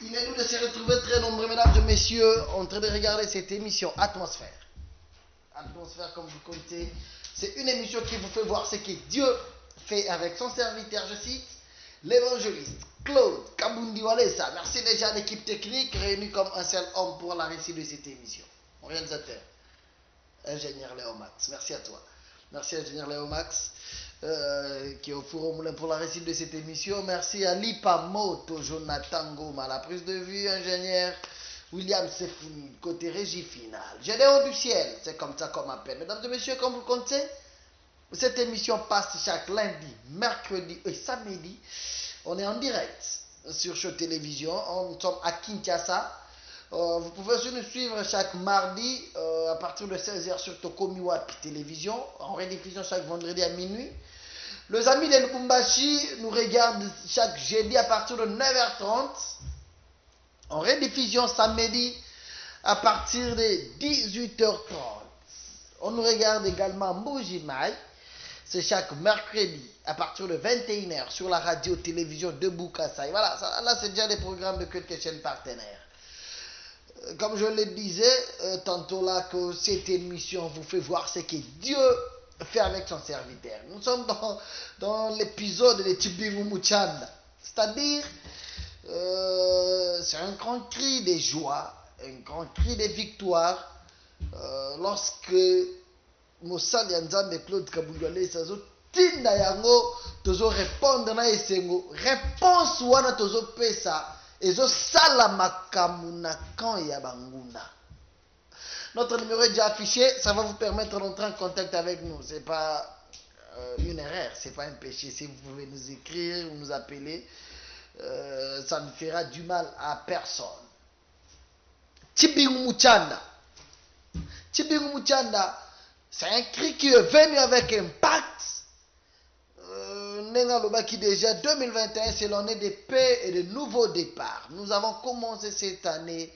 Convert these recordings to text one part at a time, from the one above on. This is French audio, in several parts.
Il est nous de se retrouver très nombreux, mesdames et messieurs, en train de regarder cette émission Atmosphère. Atmosphère, comme vous connaissez, c'est une émission qui vous fait voir ce que Dieu fait avec son serviteur, je cite, l'évangéliste Claude Kabundi Walesa. Merci déjà à l'équipe technique réunie comme un seul homme pour la réussite de cette émission. Mon réalisateur, ingénieur Léo Max. Merci à toi. Merci à ingénieur Léo Max qui est au four au moulin pour la réussite de cette émission. Merci à Lipa Moto, Jonathan Goma, la prise de vue, ingénieur William Sefouni, côté régie finale. Gédéon du ciel, c'est comme ça qu'on m'appelle. Mesdames et messieurs, comme vous le comptez, cette émission passe chaque lundi, mercredi et samedi. On est en direct sur Show Télévision. Nous sommes à Kinshasa. Vous pouvez aussi nous suivre chaque mardi à partir de 16h sur Tokomiwa Télévision, en rediffusion chaque vendredi à minuit. Les amis de Lubumbashi nous regardent chaque jeudi à partir de 9h30, en rediffusion samedi à partir de 18h30. On nous regarde également à Mbujimai, c'est chaque mercredi à partir de 21h sur la radio-télévision de Bukasai. Voilà, ça, là c'est déjà des programmes de quelques chaînes partenaires. Comme je le disais tantôt là, que cette émission vous fait voir ce que Dieu fait avec son serviteur. Nous sommes dans l'épisode de Tibingu Muchanda. C'est-à-dire, c'est un grand cri de joie, un grand cri de victoire lorsque Moussal Yanzambe Claude Kabouliale Sazo Tinda Yango Tozo répondre na esengo réponse wana Tozo pesa ezo sala makamuna kan ya banguna. Notre numéro est déjà affiché, ça va vous permettre d'entrer en contact avec nous. C'est pas une erreur, c'est pas un péché. Si vous pouvez nous écrire ou nous appeler, ça ne fera du mal à personne. Tibingu Muchanda. Tibingu Muchanda, c'est un cri qui est venu avec impact. Nenga Lobaki déjà 2021, c'est l'année de paix et de nouveaux départs. Nous avons commencé cette année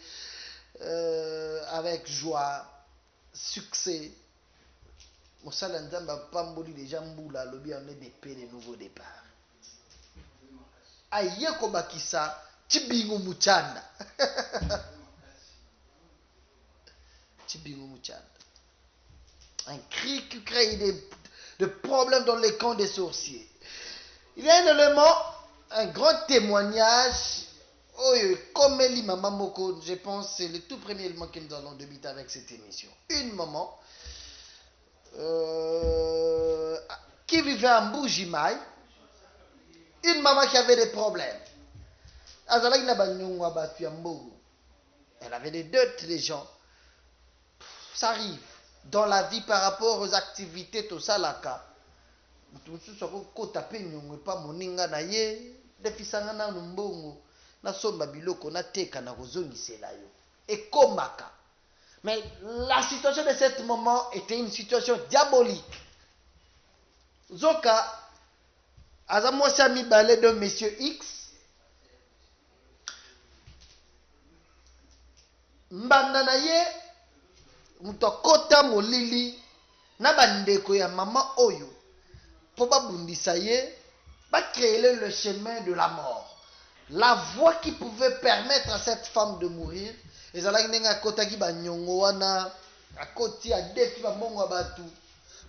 avec joie, succès. Moussala Nzamba Pamboli déjà Mboula, Lobi en est de paix et de nouveaux départs. Aïe Kobakisa, Tibingu Muchanda. Tibingu Muchanda. Un cri qui crée des problèmes dans les camps des sorciers. Il y a un élément, un grand témoignage. Oh, comme Eli Mama Moko, je pense que c'est le tout premier élément que nous allons débuter avec cette émission. Une maman qui vivait à Mbujimai, une maman qui avait des problèmes. Elle avait des dettes, les gens. Ça arrive dans la vie par rapport aux activités, tout ça, là, tout ça, quand tu pas moninga na ye, defisanga na numbongo, na somba biloko na teka na kozongisela yo. Et komaka. Mais la situation de ce moment était une situation diabolique. Zoka, azamo sami balé de monsieur X, mbanda na ye, mutokota molili, na bandeko ya mama oyo. Pour babundisa ye, va créer le chemin de la mort. La voie qui pouvait permettre à cette femme de mourir, et ça là a kotaki ba nyongo wana, a koti a défi ba mongo batu.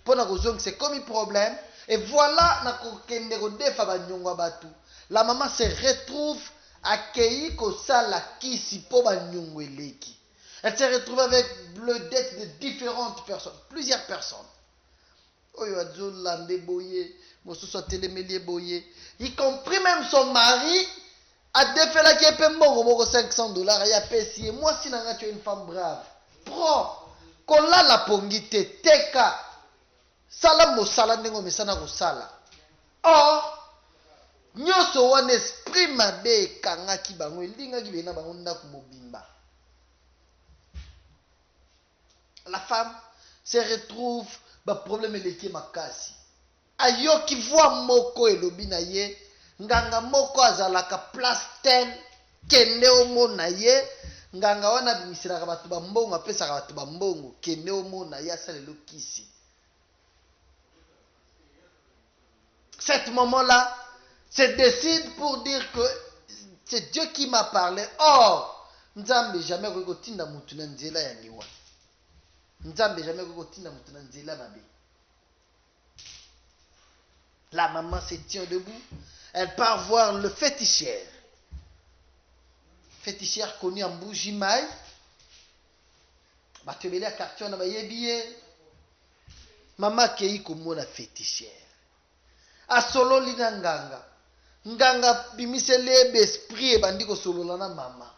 Pour na kozong c'est comme un problème, et voilà na kokende ko defa ba nyongo batu. La maman se retrouve accueillie ko sala kisi po ba nyongo eleki. Elle se retrouve avec le dette de différentes personnes, plusieurs personnes. Y compris même son mari a défait la qui paie mon 500 $. Il a payé. Moi, si tu es une femme brave, prends. Qu'on l'a la pongite, teka. Salam mo sala nengo mesana ko sala. Or, nyoso wan esprit mabe kanga ki bango elinga ki bena bango ndako mobimba. La femme se retrouve ba problème eleki makasi. Ayo ki voit moko elobi na ye, nganga moko azalaka place tel kende omona ye, nganga wana bimisiraka bato ba mbongo apesaka bato ba mbongo kende omona ye asalelo kisi. Cet moment-là se décide pour dire que C'est Dieu qui m'a parlé. Or, Nzambe jamais kokotinda mutu na nzela ya liwa. Nzambe jamais kokotinda mutu na nzela mabe. La maman se tient debout. Elle part voir le féticheur. Féticheur connu en Bougimaï. Batebele a quartier na bayebiye. Maman kei komona féticheur. A solo lina nganga. Nganga bimisele besprit e bandi ko solo na mama.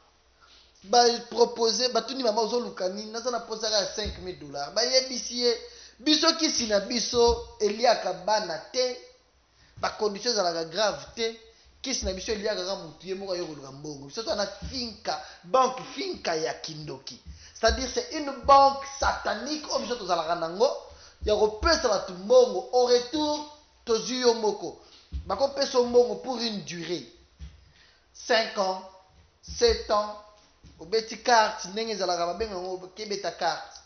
Ba proposer batuni mama ozolukani nazana posaka $5,000. Ba yebisiye biso kisina biso eliaka bana te. Ba conditions za la grave te. Kisina biso eliaka ka mutu ye moko yokoluka mbongo. Biso to na finka, banque finka ya kindoki. C'est-à-dire c'est une banque satanique au biso to zalaka nango ya kopesa batu mbongo au retour tozui yo moko. Bako pesa mbongo pour une durée 5 ans, 7 ans. Obeti carte ndenge ezalaka babenga ngo kebeta carte.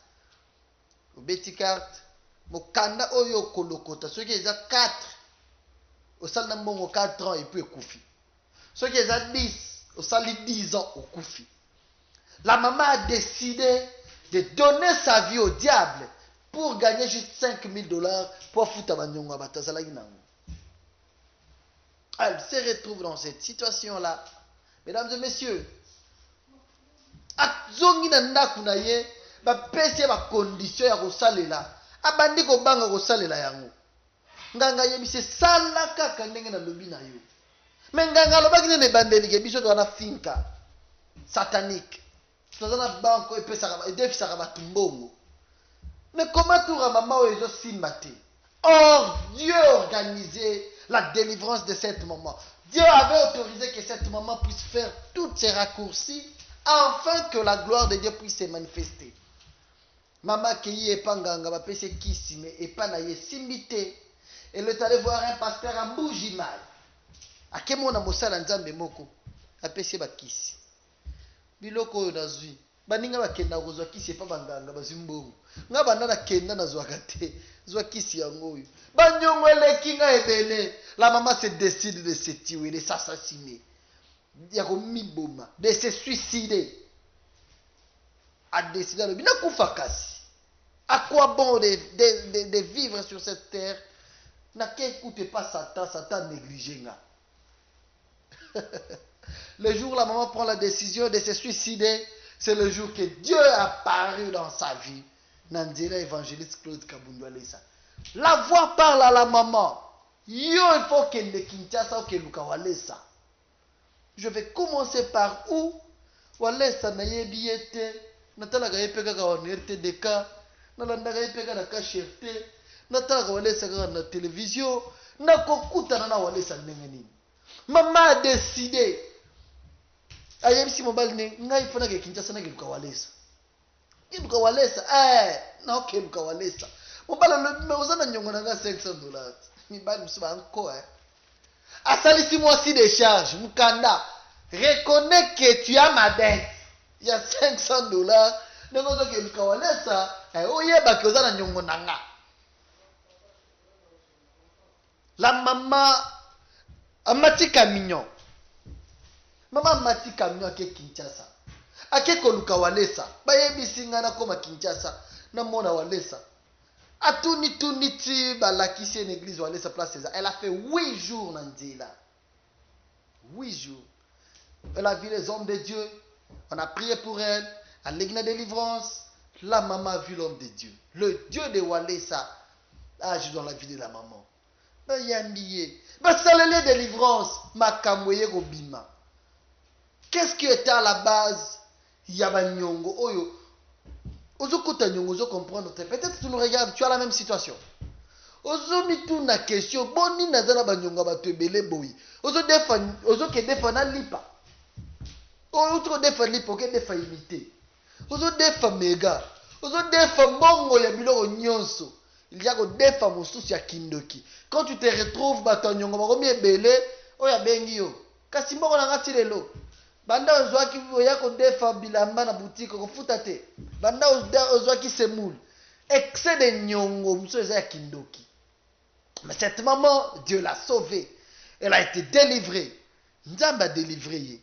Obeti carte mokanda oyo kolokota soki eza 4 osala mbongo 4 ans et puis ekufi. Soki eza 10 osali 10 ans okufi. La maman a décidé de donner sa vie au diable pour gagner juste $5,000 pour foutre banyongo batazala nango. Elle se retrouve dans cette situation-là. Mesdames et messieurs, azongi na ndaku na ye bapesi ba condition ya kosalela abandi kobanga kosalela yango. Nganga yebise sala kaka ndenge na lobi na yo. Mais nganga lobaki nene bandeli ke biso to na finka satanique. Tozana banko epesaka edefisaka batu mbongo. Mais comment tout maman oyo simba te? Or Dieu organisait la délivrance de cette maman. Dieu avait autorisé que cette maman puisse faire tous ces raccourcis afin que la gloire de Dieu puisse se manifester. Maman qui est panganga va pese kisime et pas naye simbité. Elle est allée voir un pasteur en Bougimaï. A kemona mosala nzambe moko a pese ba kisi. Biloko nazui. Baninga bakenda kozwa kisi pa banganga bazimbongo. Nga bandana kenda nazwa kate. Zwa kisi yango oyo. Banyongo elekinga ebele. La maman se décide de se tuer, de s'assassiner. Yako miboma, de se suicider. A décidé de bina kufakasi. À quoi bon de vivre sur cette terre? N'a qu'écoute pas Satan, Satan négligé. Le jour où la maman prend la décision de se suicider, c'est le jour que Dieu est apparu dans sa vie. Nandira évangéliste Claude Kabundu Alessa. La voix parle à la maman. Yo, il faut qu'elle ne Kinshasa ou qu'elle Walesa. Je vais commencer par où? Walesa na yebiete. Natala ga yepeka ka onerte deka. Nalanda ga yepeka na kasherte. Natala ga Walesa ka na télévision. Na kokuta na Walesa ndenge nini. Maman a décidé. Ayebisi mobile ne ngai fona ke Kinshasa na ke Walesa. Ke Walesa na ke Walesa. Mobile le ozana nyongo na $500. Mi bali msuba encore assalissez-moi si des charges mukanda reconnais que tu as ma dette. Il y a $500 nengozo ke Walesa oyeba ke ozana nyongo nanga. La maman amati camion. Maman amati camion ake Kinshasa. Ake koluka Walesa. Bayebisi ngana koma Kinshasa na mona Walesa. Atuni tuniti balakisi une église ou aller sa place. Elle a fait 8 jours dans Nzela. 8 jours. Elle a vu les hommes de Dieu. On a prié pour elle. À l'église de délivrance. La maman a vu l'homme de Dieu. Le Dieu de Walesa a agi dans la vie de la maman. Yandiye. Salele délivrance. Makamweye Robima. Qu'est-ce qui était à la base? Yabanyongo. Oyo. Ozo comprendre. Peut-être tu nous regardes, tu as la même situation. Ozo mitu na question, boni nazala banyonga batebele boyi. Ozo ke defa na lipa. Ozo defa lipa ke defa imité. Ozo defa mega. Ozo defa mbongo ya biloko nyonso. Il y a ko defa mosusu ya kindoki. Quand tu te retrouves batanyonga bakomi ebele, oya bengi yo. Kasi mbongo na ngati lelo. Banda ozwaki oya ko defa bilamba na boutique ko futa te. Banda ozwaki semoule. Excès de nyongo mso eza kindoki. Mais cette maman, Dieu l'a sauvée. Elle a été délivrée. Nzamba a délivré.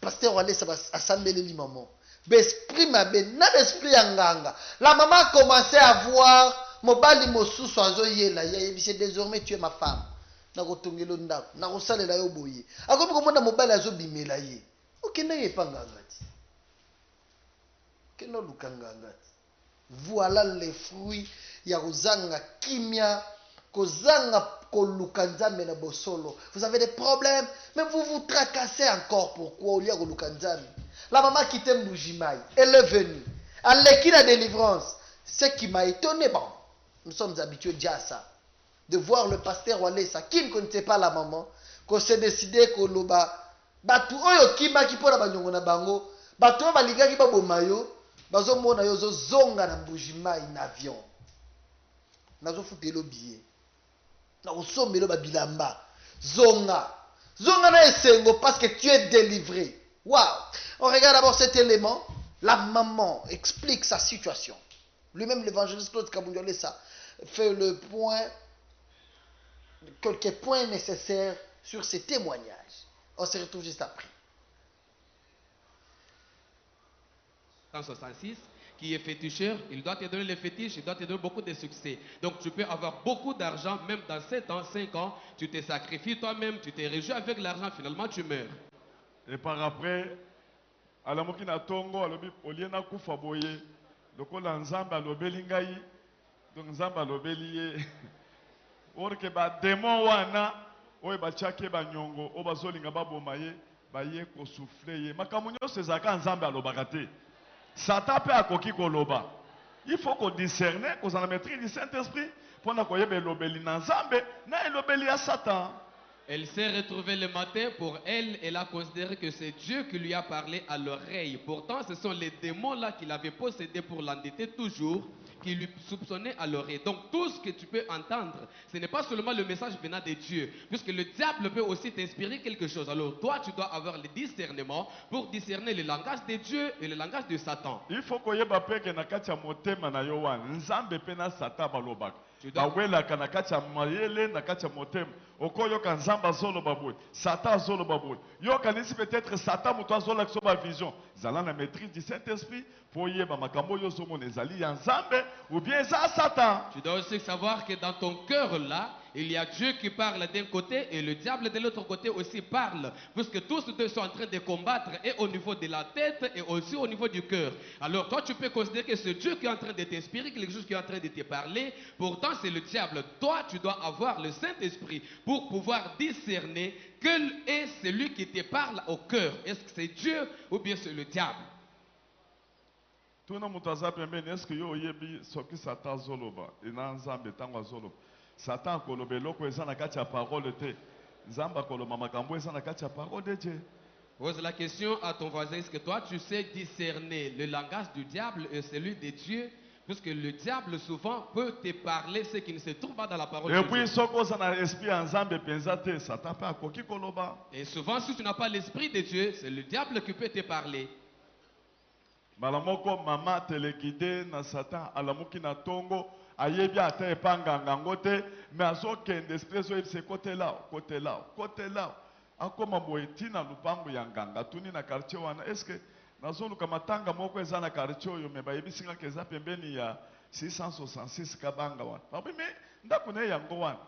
pasteur allait s'assembler les maman. L'esprit m'a bien, n'a l'esprit anganga. La maman a commencé à voir mobali mosu soazo yela c'est désormais tu es ma femme. Na ko tongelo ndako, na ko salela yo boye. Akomi komona mobali azo bimela ye. Okenda ye pangangati. Keno lukangangati. Voilà les fruits ya kozanga kimia, kozanga koluka nzambe na bosolo. Vous avez des problèmes, mais vous vous tracassez encore. Pourquoi au lieu de koluka nzambe? La maman qui t'aime Mbujimai, elle est venue. Elle est qui la délivrance? Ce qui m'a étonné, bon, nous sommes habitués déjà à ça. De voir le pasteur Walesa, qui ne connaissait pas la maman, qu'on s'est décidé que l'oba, batu oyo kima ki pona banyongo na bango, batu oyo baliga ki babomayo, bazo mona yo zo zonga na Mbujimai na avion. Nazo futelo billet. Na osomelo ba bilamba. Zonga. Zonga na esengo parce que tu es délivré. Waouh! On regarde d'abord cet élément. La maman explique sa situation. Lui-même, l'évangéliste Claude Kabundolesa fait le point, quelques points nécessaires sur ces témoignages. On se retrouve juste après. 166, qui est féticheur, il doit te donner les fétiches, il doit te donner beaucoup de succès. Donc tu peux avoir beaucoup d'argent, même dans 7 ans, 5 ans, tu te sacrifies toi-même, tu te réjouis avec l'argent, finalement tu meurs. Et par après, alamoki na tongo alobi oliena kufa boye lokola nzamba alobeli ngai donc nzamba alobeli ye orke ba démon wana oyo batiaki banyongo oyo bazolinga baboma ye baye kosufle ye makambo nyonso ezalaka nzambe alobaka te satan mpe akoki koloba il faut kodiscerne kozala maîtrise du Saint-Esprit mpona koyeba elobeli na nzambe na elobeli ya satan. Elle s'est retrouvée le matin, pour elle, elle a considéré que c'est Dieu qui lui a parlé à l'oreille. Pourtant, ce sont les démons-là qui l'avaient possédé pour l'endetter toujours, qui lui soupçonnaient à l'oreille. Donc tout ce que tu peux entendre, ce n'est pas seulement le message venant de Dieu, puisque le diable peut aussi t'inspirer quelque chose. Alors toi, tu dois avoir le discernement pour discerner le langage de Dieu et le langage de Satan. Il faut koyeba peke na kati ya motema na yo wana nzambe pe na satan balobaka bawelaka na kati ya mayele na kati ya motema okoyoka nzambe azoloba boye satan azoloba boye yokanisi peut-être satan moto azolakisa ba vision zala na maîtrise du Saint-Esprit po yeba makambo oyo ozomona ezali ya nzambe ou bien eza satan. Tu dois aussi savoir que dans ton cœur là, il y a Dieu qui parle d'un côté et le diable de l'autre côté aussi parle. Puisque tous deux sont en train de combattre et au niveau de la tête et aussi au niveau du cœur. Alors toi tu peux considérer que c'est Dieu qui est en train de t'inspirer, quelque chose qui est en train de te parler. Pourtant c'est le diable. Toi tu dois avoir le Saint-Esprit pour pouvoir discerner quel est celui qui te parle au cœur. Est-ce que c'est Dieu ou bien c'est le diable? Tuna mutaza pembeni est-ce que yo oyebi soki satan azoloba ena nzambe ntango azoloba satan akoloba eloko eza na kati ya parole te nzambe akoloba makambo eza na kati ya parole de Dieu. Pose la question à ton voisin, est-ce que toi tu sais discerner le langage du diable et celui de Dieu? Puisque le diable souvent peut te parler ce qui ne se trouve pas dans la parole de Et Dieu. puis soko oza na esprit ya nzambe penza te satan mpe akoki koloba. Et souvent si tu n'as pas l'esprit de Dieu, c'est le diable qui peut te parler. Malamoko mama téléguidé na satan alamuki na tongo ayebi ata epanganga yango te mais azokende esprit ezoyebisa côté là akoma boye ntina lupango ya nganga tuni na quartier wana est ce que nazoluka matanga moko eza na quartier oyo me bayebisingaka eza pembeni ya 666 kabanga wana babi me ndako na ye yango wana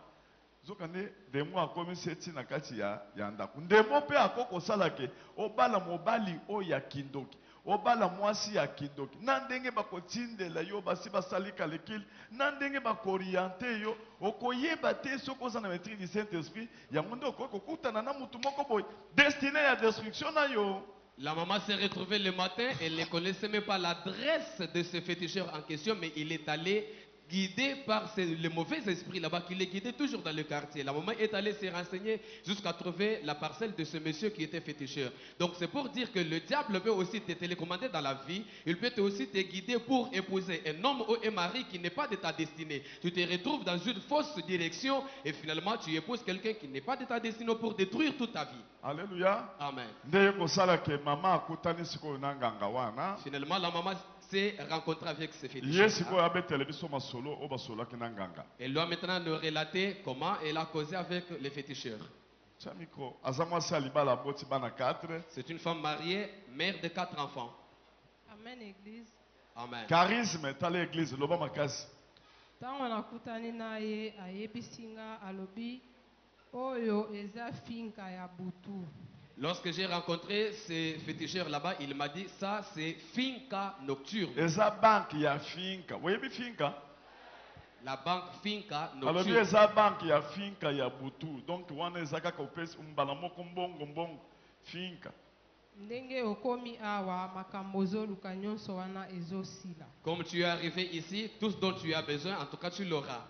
zokande demo akomisi eti na kati ya ndako ndemo mpe akokosalake obala mobali oyo ya kindoki obala mwasi ya kindoki na ndenge bakotindela yo basi basalika lekili na ndenge bakoriente yo okoyeba te soki oza na maîtrise du Saint-Esprit yango nde okoki kokutana na mutu moko boye destiné ya destruction na yo. La maman s'est retrouvée le matin, elle ne connaissait même pas l'adresse de ce féticheur en question, mais il est allé guidé par le mauvais esprit là-bas, qui les guidait toujours dans le quartier. La maman est allée se renseigner jusqu'à trouver la parcelle de ce monsieur qui était féticheur. Donc c'est pour dire que le diable peut aussi te télécommander dans la vie. Il peut aussi te guider pour épouser un homme ou un mari qui n'est pas de ta destinée. Tu te retrouves dans une fausse direction et finalement tu épouses quelqu'un qui n'est pas de ta destinée pour détruire toute ta vie. Alléluia. Amen. Finalement la maman s'est rencontrée avec ce féticheur. Elle doit maintenant nous relater comment elle a causé avec les féticheurs. tia micro. Aza mwasi alibala aboti bana 4. C'est une femme mariée, mère de 4 enfants. Amen, Église. Amen. Charisme tala église loba makasi. Ntango nakutani na ye ayebisi nga alobi oyo eza finka ya butu. Lorsque j'ai rencontré ces féticheurs là-bas, il m'a dit ça c'est finca nocturne. Eza banque ya finka. Oyebi finka? La banque finca Alobi nocturne. eza banque ya finka ya butu. Donc wana eza kaka opesi mbala moko mbongo finka. Ndenge okomi awa makambo ozoluka nyonso wana ezosila. Comme tu es arrivé ici, tout ce dont tu as besoin, en tout cas tu l'auras.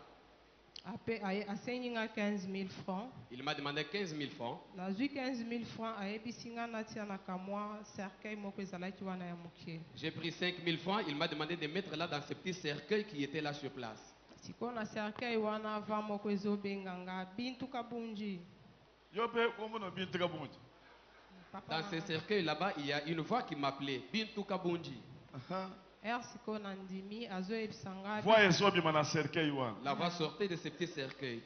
Asengi nga 15 000 francs. Il m'a demandé 15 000 francs. Nazwi 15 000 francs ayebisi nga natia na kamwa cercueil moko ezalaki wana ya mokie. J'ai pris 5 000 francs. Il m'a demandé de mettre là dans ce petit cercueil qui était là sur place. Siko na cercueil wana va moko ezobenga nga Bintu Kabunji. Yo pe komono bintu kabunji. Papa Dans ce na- cercueil là-bas, il y a une voix qui m'appelait. Bintou Kabunji. Siko na ndimi azoyebisa nga Voix ezobima na cercueil wana. La voix sortait de ce petit cercueil.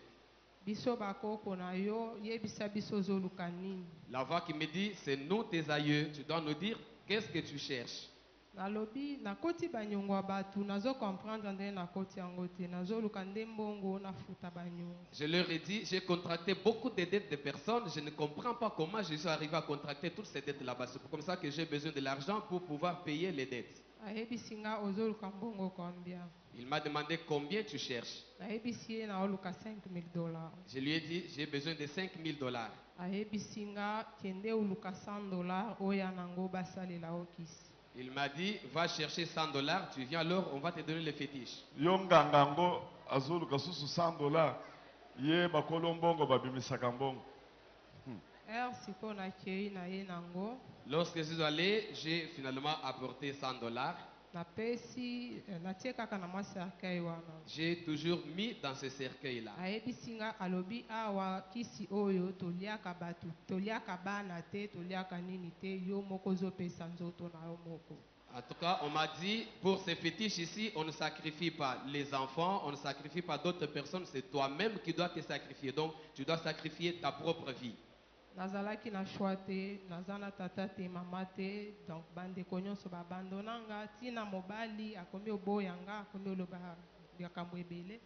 biso bakoko na yo yebisa biso ozoluka nini. La voix qui me dit, c'est nous tes aïeux. Tu dois nous dire qu'est-ce que tu cherches. Nalobi nakoti banyongo ya batu nazokomprendre ndenge nakoti yango te nazoluka nde mbongo nafuta banyongo. Je leur ai dit, j'ai contracté beaucoup de dettes de personnes. Je ne comprends pas comment je suis arrivé à contracter toutes ces dettes là-bas. C'est comme ça que j'ai besoin de l'argent pour pouvoir payer les dettes. Ayebisi nga ozoluka mbongo combien. Il m'a demandé combien tu cherches. Ayebisi ye naoluka 5 000 $. Je lui ai dit, j'ai besoin de 5 000 $. Ayebisi nga kende oluka 100 $ oya nango basalela okisi. Il m'a dit, va chercher 100 $, tu viens alors, on va te donner les fétiches. Yo ngangango azoluka susu $100. Ye bakolo mbongo babimisaka mbongo. Siko nakei na ye nango Lorsque je suis allé, j'ai finalement apporté 100 $. napesi natie kaka na mwa cercueil wana. J'ai toujours mis dans ce cercueil-là. Ayebisi nga alobi awa kisi oyo toliaka batu toliaka bana te toliaka nini te yo moko ozopesa nzoto na yo moko. En tout cas, on m'a dit, pour ces fétiches ici, on ne sacrifie pas les enfants, on ne sacrifie pas d'autres personnes, c'est toi-même qui dois te sacrifier. Donc, tu dois sacrifier ta propre vie. Nazalaki na choix te naza na tata te mama te donc bandeko nyonso babandonanga tina mobali akomi oboya nga akomi oloba likambo ebele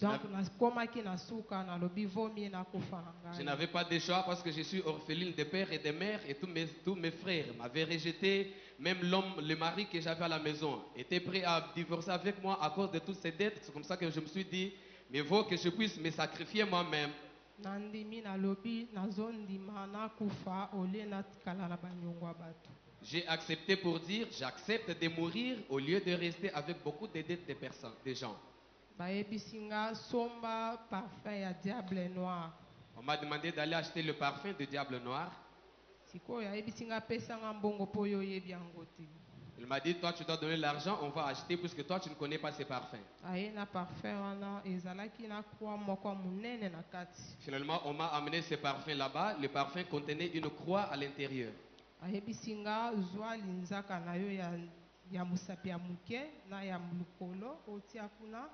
donc nakomaki na suka nalobi vomi nakufa na Je ngai. n'avais pas de choix parce que je suis orpheline de père et de mère et tous mes frères m'avaient rejeté. Même l'homme, le mari que j'avais à la maison était prêt à divorcer avec moi à cause de toutes ces dettes. C'est comme ça que je me suis dit, mais vaut que je puisse me sacrifier moi-même. Nandimi nalobi nazondima nakufa ole natikala na banyongo ya batu. J'ai accepté pour dire, j'accepte de mourir au lieu de rester avec beaucoup de dettes de personnes, des gens. Bayebisi nga somba parfum ya diable noir. On m'a demandé d'aller acheter le parfum de Diable Noir. Sikoyo ayebisi nga pesa nga mbongo mpo yo oyebi yango te. Il m'a dit, toi tu dois donner l'argent, on va acheter puisque toi tu ne connais pas ces parfums. Aye na parfum wana ezalaki na croix moko munene na kati. Finalement, on m'a amené ce parfum là-bas. Le parfum contenait une croix à l'intérieur. Ayebisi nga zwa linzaka na yo ya musapi ya muke na ya lukolo otia kuna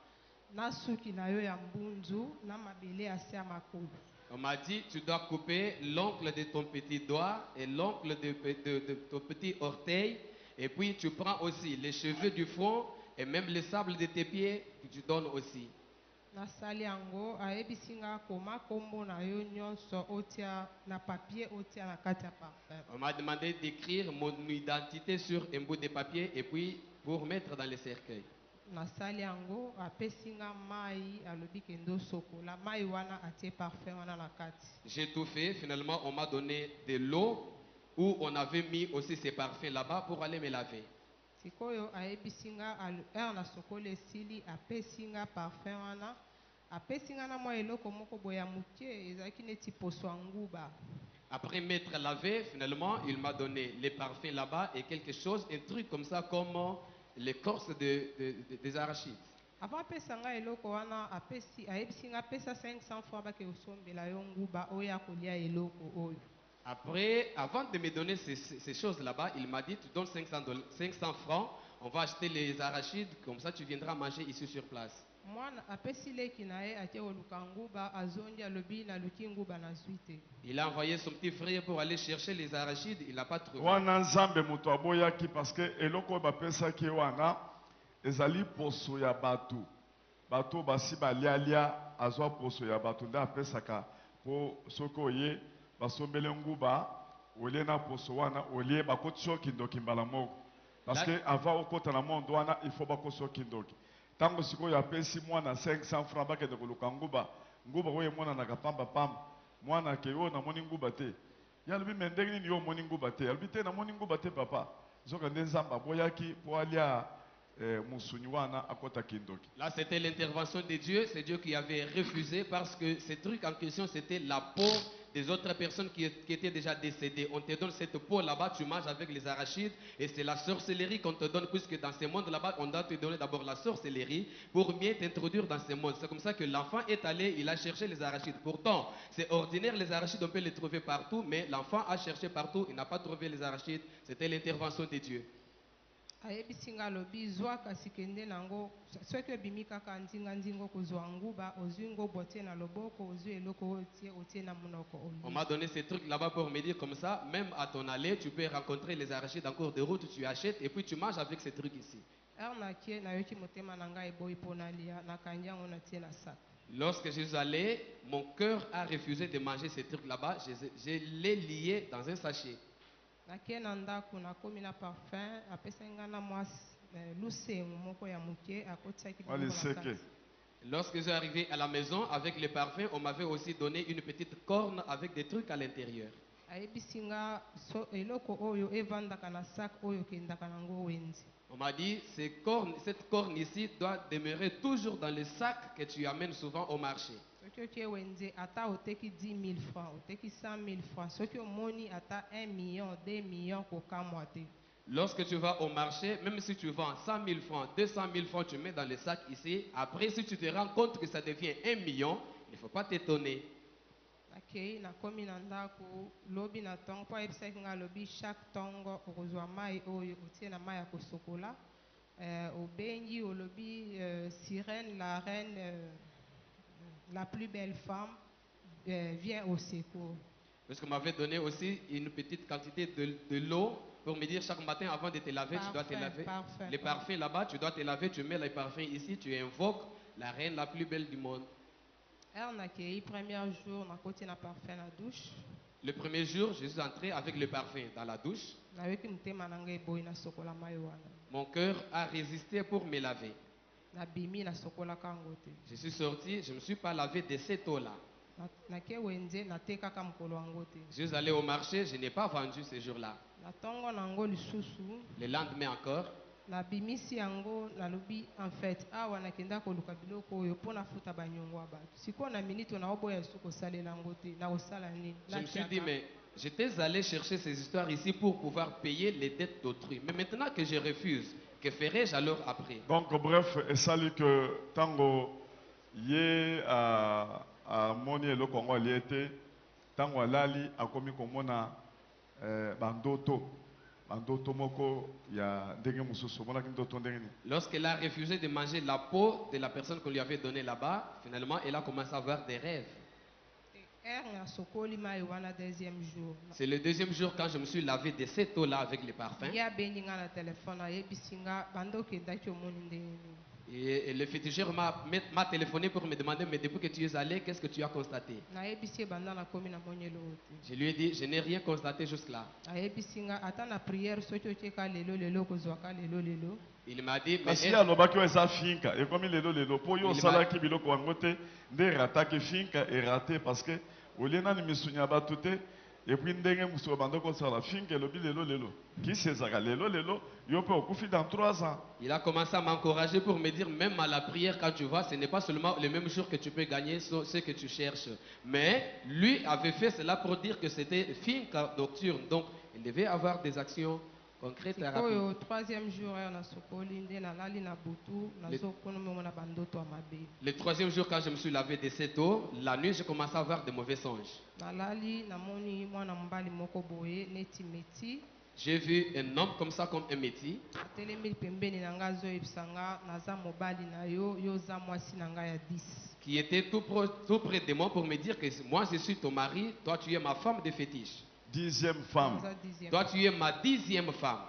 na suki na yo ya mbunzu na mabele ya se ya makolo. On m'a dit, tu dois couper l'ongle de ton petit doigt et l'ongle de ton petit orteil. Et puis tu prends aussi les cheveux du front et même le sable de tes pieds que tu donnes aussi. Nasali yango ayebisi nga koma kombo na yo nyonso otia na papier otia na kati ya parfum. On m'a demandé d'écrire mon identité sur un bout de papier et puis pour mettre dans le cercueil. Nasali yango apesi nga mai alobi kendo sokola mai wana atie parfum wana na kati. J'ai tout fait. Finalement, on m'a donné de l'eau où on avait mis aussi ces parfums là-bas pour aller me laver. Sikoyo ayebisi nga na sokola esili apesi nga parfum wana apesi nga na mwa eloko moko boye ya moke ezalaki neti poso ya nguba. Après m'être lavé, finalement, il m'a donné les parfums là-bas et quelque chose, un truc comme ça, comme l'écorce des arachides. Avant apesa nga eloko wana ayebisi nga pesa 500 francs bake osombela yo nguba oya kolia eloko oyo. Après, avant de me donner ces choses là-bas, il m'a dit, tu donnes 500 francs, On va acheter les arachides, comme ça tu viendras manger ici sur place. mwana apesi leki na ye ake koluka nguba azondi alobi naluki nguba nazwi te. Il a envoyé son petit frère pour aller chercher les arachides, il n'a pas trouvé. wana nzambe moto aboyaki parce que eloko oyo bapesaki wana ezali poso ya bato bato basi balialia azwa poso ya bato nde apesaka po soki oye basombele nguba olie na poso wana olie bakoti yo kindoki mbala moko parce que avant okota na mondo wana il faut bakosi yo kindoki ntango sikoyo apesi mwana 500 francs bakende koluka nguba nguba oyo emonanaka pambapamba mwana ke oyo namoni nguba te ye alobi me ndenge nini yo omoni nguba te alobi te namoni nguba te papa zoka nde nzambe aboyaki po alia musuni wana akota kindoki. Là, c'était l'intervention de Dieu. C'est Dieu qui avait refusé parce que ce truc en question, c'était la peau des autres personnes qui étaient déjà décédées. On te donne cette peau là-bas, tu manges avec les arachides et c'est la sorcellerie qu'on te donne puisque dans ce monde là-bas, on doit te donner d'abord la sorcellerie pour mieux t'introduire dans ce monde. C'est comme ça que l'enfant est allé, il a cherché les arachides. Pourtant, c'est ordinaire, les arachides, on peut les trouver partout, mais l'enfant a cherché partout, il n'a pas trouvé les arachides. C'était l'intervention de Dieu. ayebisi nga alobi zwa kasi kende nango soki obimi kaka ndinga kozwa nguba ozwi ngobo otie na loboko ozwi eloko oyo otie na monoko On m'a donné ces trucs là-bas pour me dire comme ça, même à ton aller, tu peux rencontrer les arachides en cours de route, tu achètes et puis tu manges avec ces trucs ici. er nakie nayoki motema na ngai eboyi mpo nalia nakangi yango natie na sac. Lorsque je suis allé, mon cœur a refusé de manger ces trucs là-bas, je les liés dans un sachet. nakie na ndako nakomi na parfum apesaki nga na mwa lusengo moko ya moke akotisaki biloko na Waliseke. kati. Lorsque je suis arrivé à la maison avec les parfums, on m'avait aussi donné une petite corne avec des trucs à l'intérieur. ayebisi nga eloko oyo evandaka na sac oyo okendaka nango wenze. On m'a dit, cette corne ici doit demeurer toujours dans le sac que tu amènes souvent au marché. soki okie wenze ata oteki 10 000 francs oteki 100 000 francs soki omoni ata 1 million 2 millions kokamwa te. Lorsque tu vas au marché, même si tu vends 100 000 francs, 200 000 francs, tu mets dans le sac ici. Après, si tu te rends compte que ça devient 1 million, il ne faut pas t'étonner. nakei nakomi na ndako lobi na ntongo mpo ayebisaki nga lobi chaque ntongo okozwa mai oyo otie na mai ya kosokola obengi olobi sirène la reine la plus belle femme vient au secours. Parce qu'on m'avait donné aussi une petite quantité de l'eau pour me dire chaque matin avant de te laver, tu dois te laver. Les parfums là-bas, tu dois te laver, tu mets les parfums ici, tu invoques la reine la plus belle du monde. nakei premier jour nakoti na parfum na douche. Le premier jour, je suis entré avec le parfum dans la douche. nayoki motema na ngai eboyi nasokola mai wana. Mon cœur a résisté pour me laver. nabimi nasokolaka yango te. Je suis sorti, je ne me suis pas lavé de cette eau-là. nake wenze natekaka mokolo yango te. Je suis allé au marché, je n'ai pas vendu ce jour-là. na ntongo nango lisusu Le lendemain encore, nabimisi yango nalobi en fait awa nakenda koluka biloko oyo mpo nafuta banyongo ya bato sikoyo na minute naoboya su kosalela yango te nakosala nini. je me suis dit, mais j'étais allé chercher ces histoires ici pour pouvoir payer les dettes d'autrui. Mais maintenant que je refuse, que ferai-je alors après? Donc bref esali que tango ye amoni eloko yango alie te ntango alali akomi komona bandoto moko ya ndenge mosusu omonaki ndoto ndenge nini. Lorsqu'elle a refusé de manger la peau de la personne qu'on lui avait donnée là-bas, finalement, elle a commencé à avoir des rêves. nasokoli mai wana deuxième jour. C'est le deuxième jour quand je me suis lavé de cette eau-là avec les parfums. ye abengi nga na telefone ayebisi nga bando okendaki omoni ndenge nini. Et le féticheur m'a téléphoné pour me demander, mais depuis que tu es allé, qu'est-ce que tu as constaté? nayebisi ye banda nakomi namoni eloko te. Je lui ai dit, je n'ai rien constaté jusque-là. ayebisi nga ata na priere soki otieka lelo okozwaka lelo. Il m'a dit, mais kasi ye alobaki oyo eza finka ekomi lelo mpo yo Il osalaki biloko yango te nde erataki finka erate parce que olie nani misuni ya bato te epui ndenge mosu obanda kosala finka elobi lelo kisi ezaka lelo yo mpe okufi dans 3 ans. il a commencé à m'encourager pour me dire, même à la prière, quand tu vas, ce n'est pas seulement le même jour que tu peux gagner ce que tu cherches. Mais lui avait fait cela pour dire que c'était finca nocturne. Donc, il devait avoir des actions concrètes et rapides. sikoyo troisième jour oyo nasokoli nde nalali na butu nazokomona bandoto ya mabe. Le troisième jour, quand je me suis lavé de cette eau, la nuit, j'ai commencé à avoir de mauvais songes. nalali namoni mwana mobali moko boye neti meti J'ai vu un homme comme ça, comme un métier, atelemi pembeni na nga azoyebisa nga naza mobali na yo yo oza mwasi na nga ya 10. qui était tout près de moi pour me dire que moi je suis ton mari, toi tu es ma femme de fétiche. 10e femme. Naza 10e. Toi tu es ma 10e femme.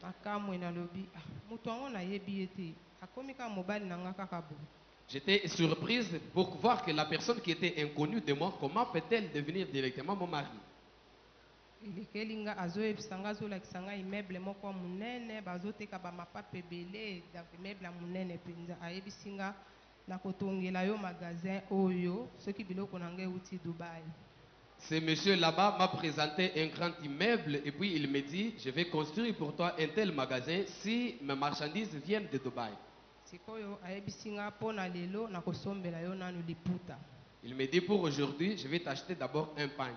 nakamwe nalobi moto yango nayebi ye te akomi kaka mobali na nga kaka boye. J'étais surprise pour voir que la personne qui était inconnue de moi, comment peut-elle devenir directement mon mari? elekeli nga azoyebisa nga azolakisa nga immeuble moko ya monene bazoteka bamapapa ebele donc immeuble ya monene mpenza ayebisi nga nakotongela yo magasin oyo soki biloko na nga euti Dubai. Ce monsieur là-bas m'a présenté un grand immeuble et puis il me dit, je vais construire pour toi un tel magasin si mes marchandises viennent de Dubaï. sikoyo ayebisi nga mpo na lelo nakosombela yo nanu liputa. Il me dit, pour aujourd'hui, je vais t'acheter d'abord un pain.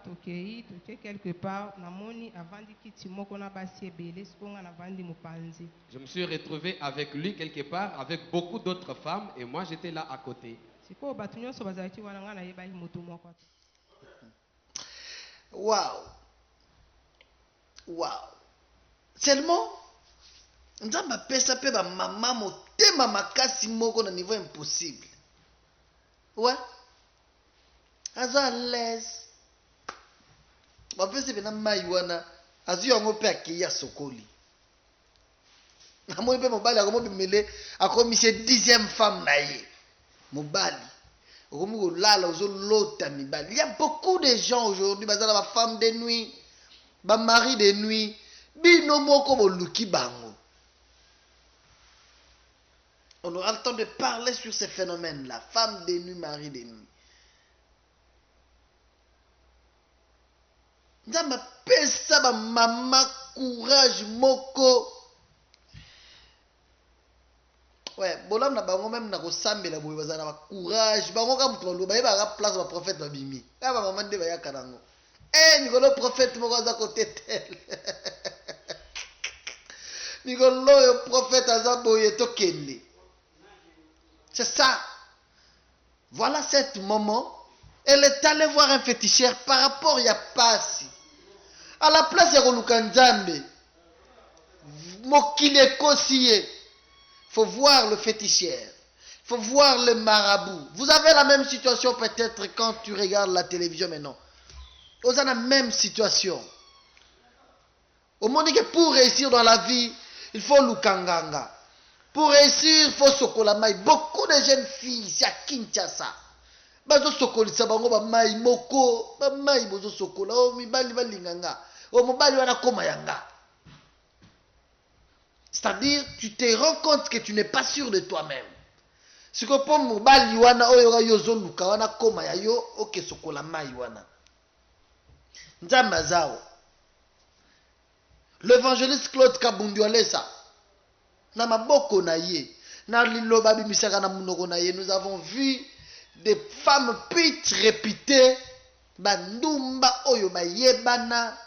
tokei toke quelque part namoni avandi kiti moko na basi ebele siko nga navandi mopanzi. Je me suis retrouvé avec lui quelque part, avec beaucoup d'autres femmes, et moi j'étais là à côté. sikoyo bato nyonso bazalaki wana nga nayebaki motu moko te. Waouh. Waouh. Seulement, nzamba pesa pe ba mama motema makasi moko na niveau impossible. Ouais. Aza à l'aise. Ba pesa pe na mai wana azu yango pe akiya sokoli. Namoni pe mobali akomo bimele akomi se 10e femme na ye. Mobali. Akomi kolala ozolota mibali. Il y a beaucoup de gens aujourd'hui bazala ba femme de nuit, ba mari de nuit, bino moko boluki bango. On aura le temps de parler sur ces phénomènes-là. Femme de nuit, mari de nuit. Nzamba pesa ba mama courage moko. Ouais, bolam na bango même na kosambela boye bazana ba courage. Bango ka mutu balo ba yeba place ba prophète ba bimi. Ka ba mama nde ba yaka nango. Nikolo prophète moko aza côté tel. Nikolo yo prophète aza boye tokende. C'est ça. Voilà cette maman. Elle est allée voir un féticheur par rapport à Yapasi. À la place de Lukanzambe. Mokile Kosiye. Il faut voir le féticheur. Il faut voir le marabout. Vous avez la même situation peut-être quand tu regardes la télévision maintenant. Vous avez la même situation. Au monde que pour réussir dans la vie, il faut Lukanganga. Pour réussir, il faut Sokolamai. Beaucoup de jeunes filles, c'est à Kinshasa. Bazo Sokolisa bango ba mai moko, ba mai bozo Sokola, oh mibali balinganga. Oh mobali wana koma yanga. C'est-à-dire, tu te rends compte que tu n'es pas sûr de toi-même. Si que pour mobali wana oyo yozo luka wana koma ya yo, oke Sokola mai wana. Nzamba zao. L'évangéliste Claude Kabundu Alessa. Na maboko na ye, na liloba bimisaka na munoko na ye, nous avons vu des femmes pites réputées, bandumba oyo bayebana,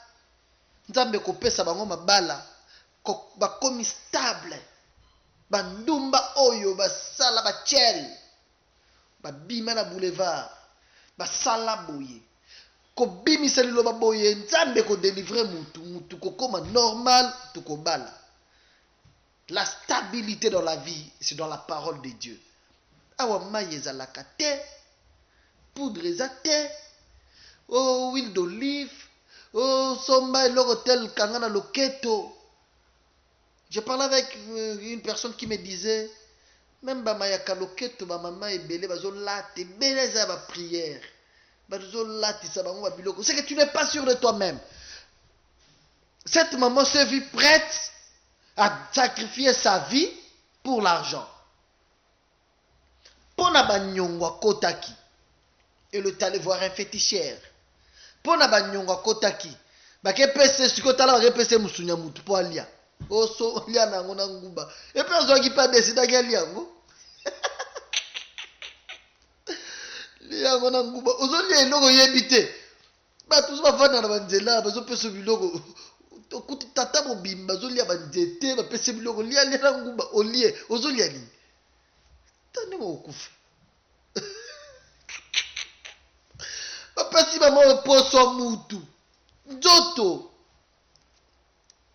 nzambe kopesa bango mabala, bakomi stable, bandumba oyo basala bachel, babima na boulevard, basala boye, kobimisa liloba boye, nzambe ko délivrer mutu kokoma normal, tukobala. La stabilité dans la vie, c'est dans la parole de Dieu. Awa maye ezalaka te, poudre eza te, oh huile d'olive, oh somba eloko tel kanga na loketo. Je parlais avec une personne qui me disait, même bamayaka loketo ba mama ebele bazolata ebele eza ba prière, bazolatisa bango ba biloko. C'est que tu n'es pas sûr de toi-même. Cette maman s'est vue prête à sacrifier sa vie pour l'argent. Pona banyongwa kotaki. Elle est allée voir un féticheur. Pona banyongwa kotaki. Bake pese sikotala bake pese musunya mutu po alia. Oso lia nango na nguba. Et puis on qui pas décider qu'elle lia ngo. Lia ngo na nguba. Oso lia iloko yebite. Ba tous ba fana na banzela bazo pese biloko. Okuti tata mobimba zolia banzete bapese biloko lia lia nguba olie ozolia nini tande mo okufa bapesi bango poso mutu nzoto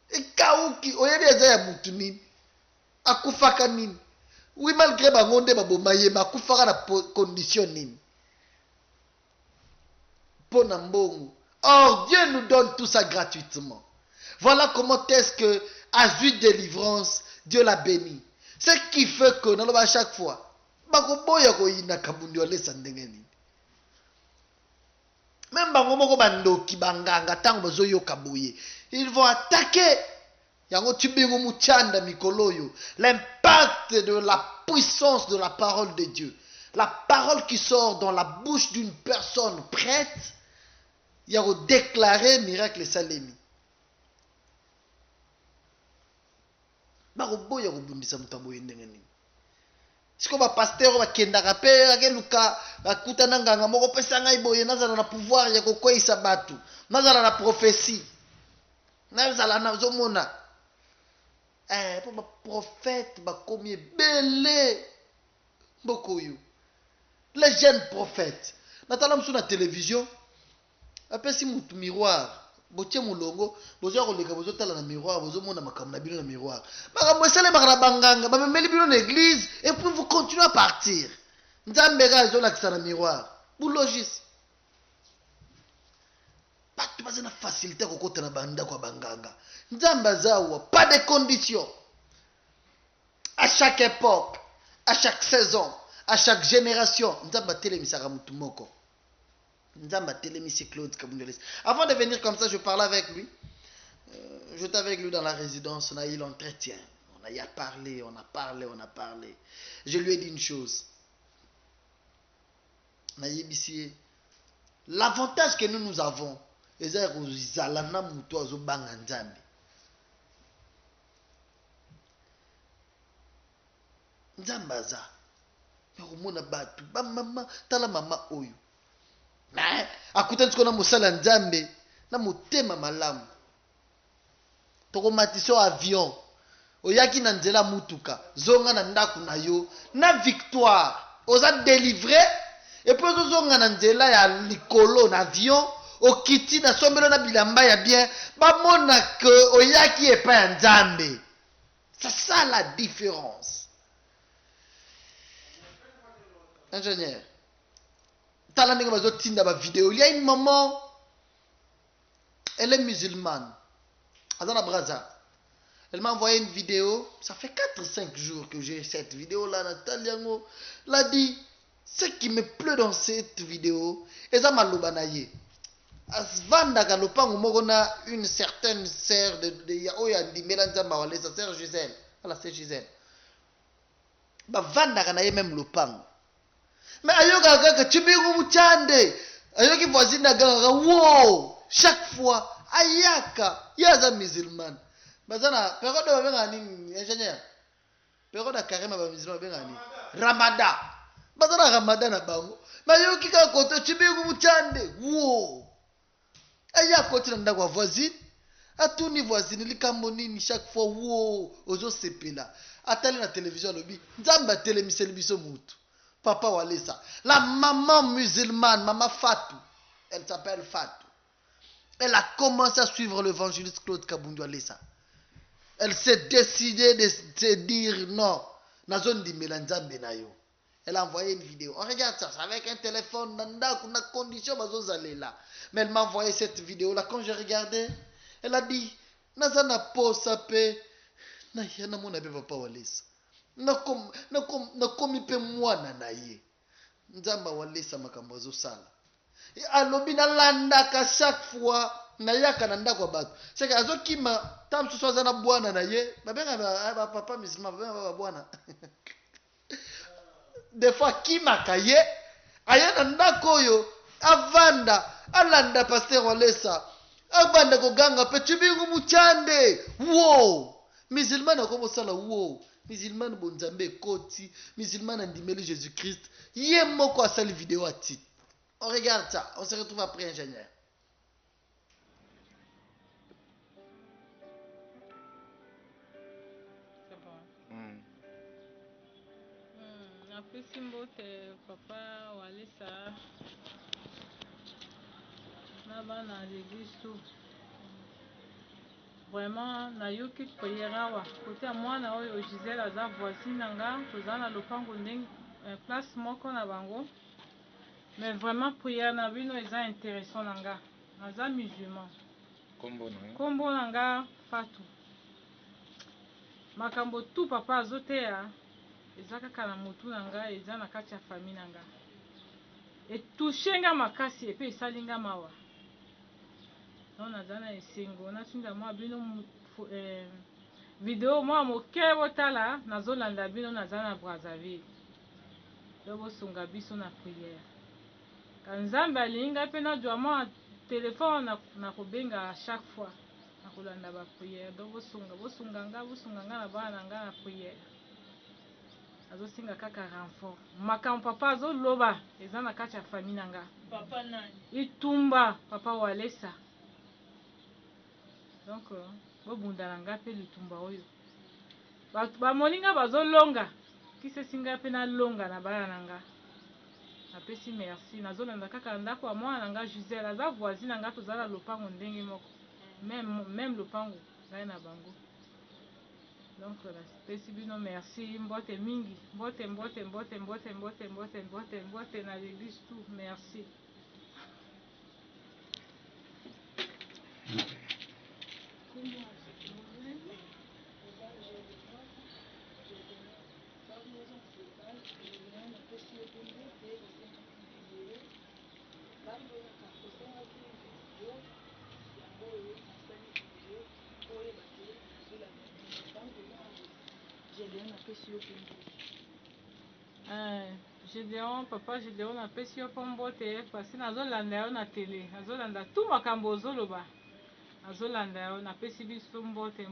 ekauki oyebi eza ya mutu nini akufaka nini oui malgré bango nde baboma ye akufaka na condition nini mpo na mbongo. Or Dieu nous donne tout ça gratuitement. Voilà comment est-ce que Azui délivrance Dieu l'a béni. Ce qui fait que à chaque fois bakoboya koyina kabundi olesa ndenge nini même bango moko bandoki banganga tango bazoyoka boye ils vont attaquer yango tubingo muchanda mikoloyo l'impact de la puissance de la parole de Dieu, la parole qui sort dans la bouche d'une personne prête yako déclarer miracle salemi bakoboya kobundisa mutu aboye ndenge nini siko bapasteur bakendaka mpe akeluka bakutana nganga moko pesa ngai boye nazala na pouvoir ya kokweyisa bato nazala na prophétie nazala nazomona mpo baprophète bakomi ebele mboka oyo les jeunes prophètes natala mosu na télévision apesi mutu miroir botie molongo bozoya koleka bozotala na miroir bozomona makambo na bino na miroir makambo esalemaka na banganga bamemeli bino na église et puis vous continuez à partir nzambe ka ezolakisa na miroir boulogisi bato baza na facilité kokota na bandako ya banganga nzambe azawa pas de conditions à chaque époque à chaque saison à chaque génération nzambe atelemisaka mutu moko. Avant de venir comme ça, je parlais avec lui. J'étais avec lui dans la résidence, on a eu l'entretien. On a parlé, on a parlé. Je lui ai dit une chose. L'avantage que nous avons, c'est que nous avons akutani tiko na mosala nzambe na motema malamu tokomatiso avion oyaki na nzela mutuka zonga na ndako na yo na victoire oza délivré et puis ozozonga na nzela ya likolo na avion okiti na sombelo na bilamba ya bien bamona ke oyaki epai ya nzambe. C'est ça la différence. Ingénieur il y a une maman, elle est musulmane, elle m'a envoyé une vidéo, ça fait 4-5 jours que j'ai cette vidéo là, Nathalie l'a dit, ce qui me plaît dans cette vidéo, c'est ça malobanaye. Asvanda Galopang Morona, une certaine sœur de Yaoyandi Mélanza Mawale, sa sœur Gisèle, voilà c'est Gisèle. Bah Vanda Ganaye même Lopang. Mais ayoka kaka chibingu muchande ayoki voisine gaga wow chaque fois ayaka yaza musulman bazana période babenga nini ingénieur période carrément ba musulman babenga nini ramada bazana ramada na bango mais ayoki kaka kote chibingu muchande wow ayaka kote na kwa voisine atuni voisine likambo nini chaque fois wow ozo sepela atali na télévision lobi nzamba telemiseli biso mutu. Papa Walesa, la maman musulmane, maman Fatou, elle s'appelle Fatou. Elle a commencé à suivre l'évangéliste Claude Kabundi Walesa. Elle s'est décidée de se dire non, na zone di Melanzambe na yo. Elle a envoyé une vidéo. On regarde ça, avec un téléphone, nanda, na condition bazozalela. Mais elle m'a envoyé cette vidéo là. Quand j'ai regardé, elle a dit, nazana po sape, na yana mona be Papa Walesa. Nakomi pe mwana na ye nzamba Walesa makambo azosala alobi nalandaka chaque fois nayaka na ndako ya bato seke azokima ta mosusu aza na bwana na ye babenga bapapa musulman babenga babwana des fois kimaka ye aye na ndako oyo avanda alanda paster Walesa abanda koganga pe chibingu muchande wow musulman akobosala wow musulman bonzambe koti musulman andimeli Jésus-Christ yé moko asali vidéo à titre. On regarde ça, on se retrouve après ingénieur. C'est bon. Napesi mbote papa Walesa na bana l'église tout vraiment nayoki priere awa kote ya mwana oyo Gisèle aza voisine na nga toza na lopango ndenge place moko na bango mais vraiment priere na bino eza intéressant na nga naza musulman kombo na nga Fatou makambo tu papa azoteya eza kaka na motu na nga eza na kati ya famille na nga etushe nga makasi epe esali nga mawa non naza na esengo natinda mwa bino video mwa moke botala nazolanda bino naza na Brazzaville do bosunga biso na priere ka nzambe alinga mpe najwa mwa telefone na kobenga chaque fois na kolanda bapriere do bosunga nga na bana na nga na priere azosinga kaka renfort makambo papa azoloba eza na kati ya famille na nga Papa nani? itumba papa Walesa donc bobunda na nga mpe litumba oyo bamoni nga bazolonga kisesi nga mpe nalonga na bana na nga napesi merci nazolanda kaka ndako ya mwana na nga Gisèle aza voisine na nga toza na lopango ndenge moko même lopango ngai na bango donc napesi bino merci mbote mingi mbote na l'église tout merci. Gédéon, papa Gédéon napesi yo mpo mbote parce nazolanda yo na télé nazolanda tu makambo ozoloba nazolanda yo napesi biso mbote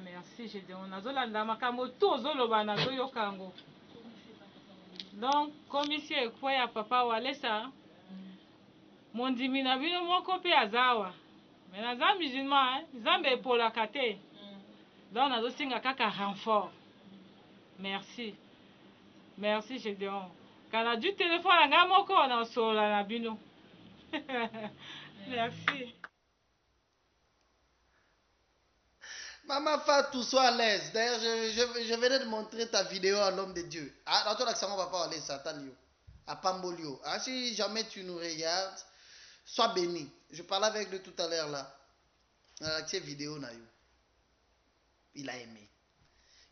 merci Gédéon nazolanda makambo tu ozoloba nazoyoka yango donc komisi ekwe ya papa Walesa mondimi na bino moko mpe azawa me naza musulman nzambe epolaka te donc nazosinga kaka renfort merci Gédéon kana du téléphone na nga moko nasolola na bino merci. Maman Fatou, sois à l'aise. D'ailleurs, je venais de montrer ta vidéo à l'homme de Dieu. Ah, dans ton accent, papa, allez, Satan, à Pambolio. Ah, si jamais tu nous regardes, sois béni. Je parlais avec lui tout à l'heure là. Cette vidéo, il a aimé.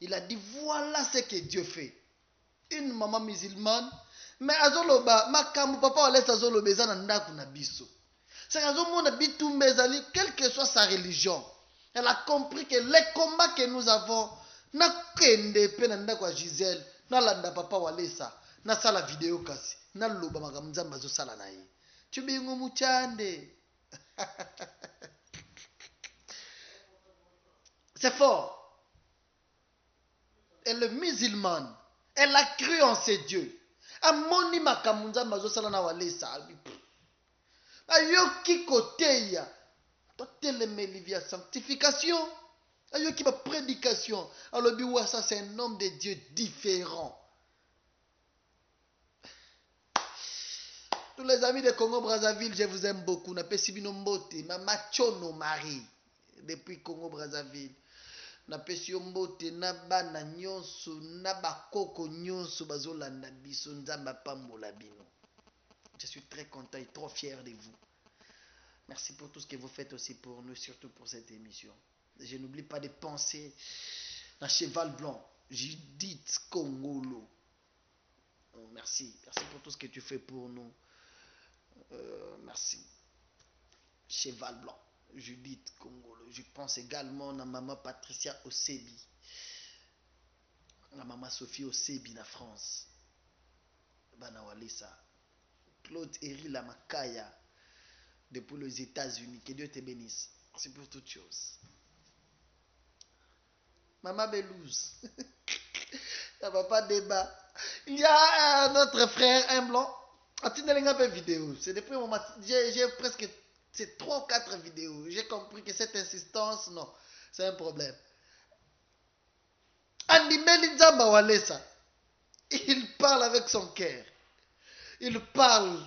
Il a dit, voilà ce que Dieu fait. Une maman musulmane, mais azoloba, makamu papa laisse azoloba ezana ndaku na biso. C'est azomona bitu mezali, quelle que soit sa religion. Elle a compris que les combats que nous avons, na kende pe na ndaku ya Gisèle, na landa papa Walesa, na sala vidéo kasi, na loba makamu nzamba zo sala na ye. Tubingu muchande. C'est fort. Et le musulman, elle a cru en ses dieux. Amoni makamunza mazosala na Walesa. Ayoki koteya. Toteleme livia sanctification. Ayoki ma prédication. Alors biwa ça c'est un homme de Dieu différent. Tous les amis de Congo Brazzaville, je vous aime beaucoup. Na pesibino mbote, mama Chono Marie depuis Congo Brazzaville. Na pesi yo mbote na bana nyonso na bakoko nyonso bazolanda biso nzamba pambola bino. Je suis très content et trop fier de vous. Merci pour tout ce que vous faites aussi pour nous, surtout pour cette émission. Je n'oublie pas de penser à Cheval Blanc, Judith Kongolo. Oh, merci pour tout ce que tu fais pour nous. Merci. Cheval Blanc. Judith Kongolo. Je pense également à maman Patricia Osebi. À maman Sophie Osebi na France. Bana Walesa. Claude Eri Lamakaya. Depuis les États-Unis. Que Dieu te bénisse. C'est pour toutes choses. Maman Belouz. Il n'y a pas de débat. Il y a notre frère, un blanc. Attendez un peu vidéo. C'est depuis mon matin. J'ai presque. C'est 3 ou 4 vidéos. J'ai compris que cette insistance, non, c'est un problème. Andimeli Nzamba Walesa, il parle avec son cœur. Il parle.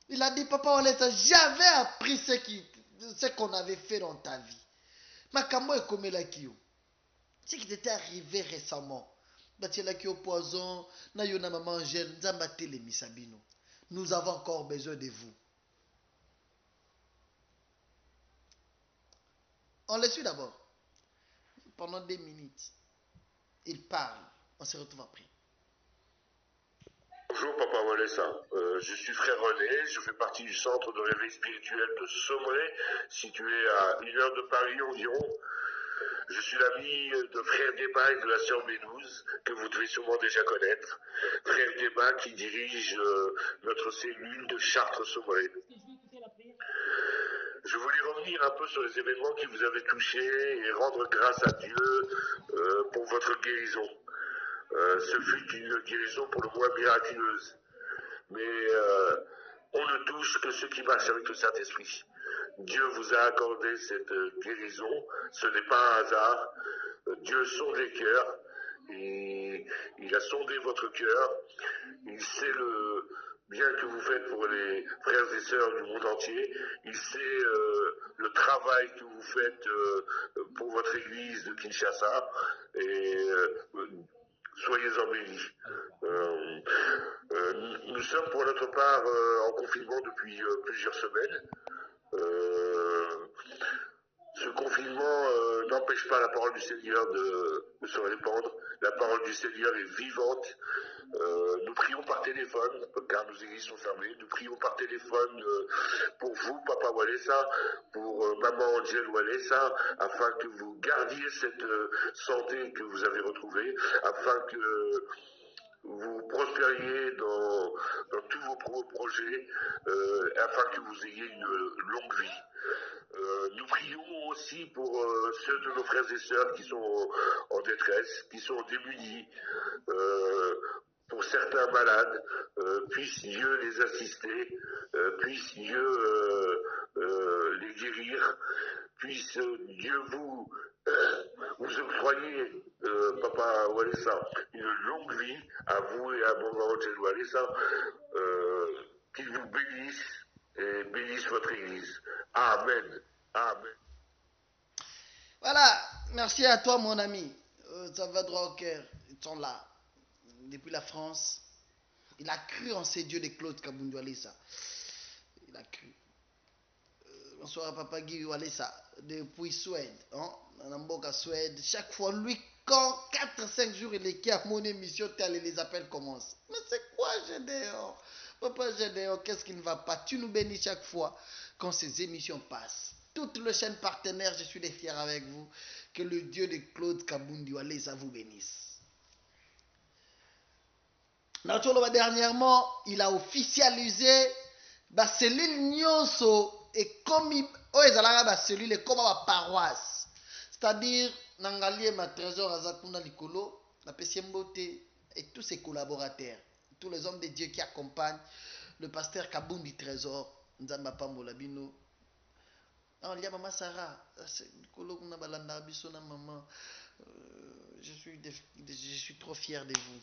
Il a dit, papa Walesa, j'avais appris ce qu'on avait fait dans ta vie. Makambo et comme la kio. Ce qui t'était arrivé récemment. Batiela kio poison, na yona maman Angèle, nzambate les misabino. Nous avons encore besoin de vous. On les suit d'abord. Pendant 2 minutes. Il parle. On se retrouve après. Bonjour Papa Walesa, je suis frère René, je fais partie du centre de réveil spirituel de Sommelet, situé à 1 heure de Paris environ. Je suis l'ami de frère Débat et de la sœur Bénouze, que vous devez sûrement déjà connaître. Frère Débat qui dirige notre cellule de Chartres-Sommelet. Je voulais revenir un peu sur les événements qui vous avaient touché et rendre grâce à Dieu pour votre guérison. Ce fut une guérison pour le moins miraculeuse. Mais on ne touche que ceux qui marchent avec le Saint-Esprit. Dieu vous a accordé cette guérison. Ce n'est pas un hasard. Dieu sonde les cœurs. Il a sondé votre cœur. Il sait le bien que vous faites pour les frères et sœurs du monde entier. Il sait le travail que vous faites pour votre église de Kinshasa. Et soyez-en bénis. Nous sommes pour notre part en confinement depuis plusieurs semaines. Ce confinement n'empêche pas la parole du Seigneur de se répandre. La parole du Seigneur est vivante. Nous prions par téléphone, car nos églises sont fermées. Nous prions par téléphone pour vous, Papa Walesa, pour Maman Angèle Walesa, afin que vous gardiez cette santé que vous avez retrouvée, afin que vous prospériez dans tous vos projets, afin que vous ayez une longue vie. Nous prions aussi pour ceux de nos frères et sœurs qui sont en détresse, qui sont démunis, pour certains malades, puisse Dieu les assister, puisse Dieu les guérir, puisse Dieu vous octroyer, Papa Walesa, une longue vie à vous et à Maman Angèle Walesa, qu'il vous bénisse et bénisse votre église. Amen. Amen. Voilà, merci à toi mon ami. Ça va droit au cœur. Ils sont là. Depuis la France. Il a cru en ces dieux de Claude Kabundu Walesa. Il a cru. Bonsoir à Papa Guy Walesa. Depuis Suède. Hein? Namboka Suède. Chaque fois, lui, quand 4-5 jours il est qui a mon émission, les appels commencent. Mais c'est quoi Gédéon? Papa Gédéon, qu'est-ce qui ne va pas? Tu nous bénis chaque fois quand ces émissions passent. Toutes les chaînes partenaires, je suis fier avec vous. Que le Dieu de Claude Kabundu Walesa vous bénisse. Dernièrement, il a officialisé cellule nyonso et comme cellule et comme paroisse. C'est-à-dire, Nangalie ma trésor Azakuna Likolo, la Pessimbote et tous ses collaborateurs, tous les hommes de Dieu qui accompagnent le pasteur Kabundi Trésor, Nzamba Pamolabino. Il y a Maman Sarah, je suis trop fier de vous.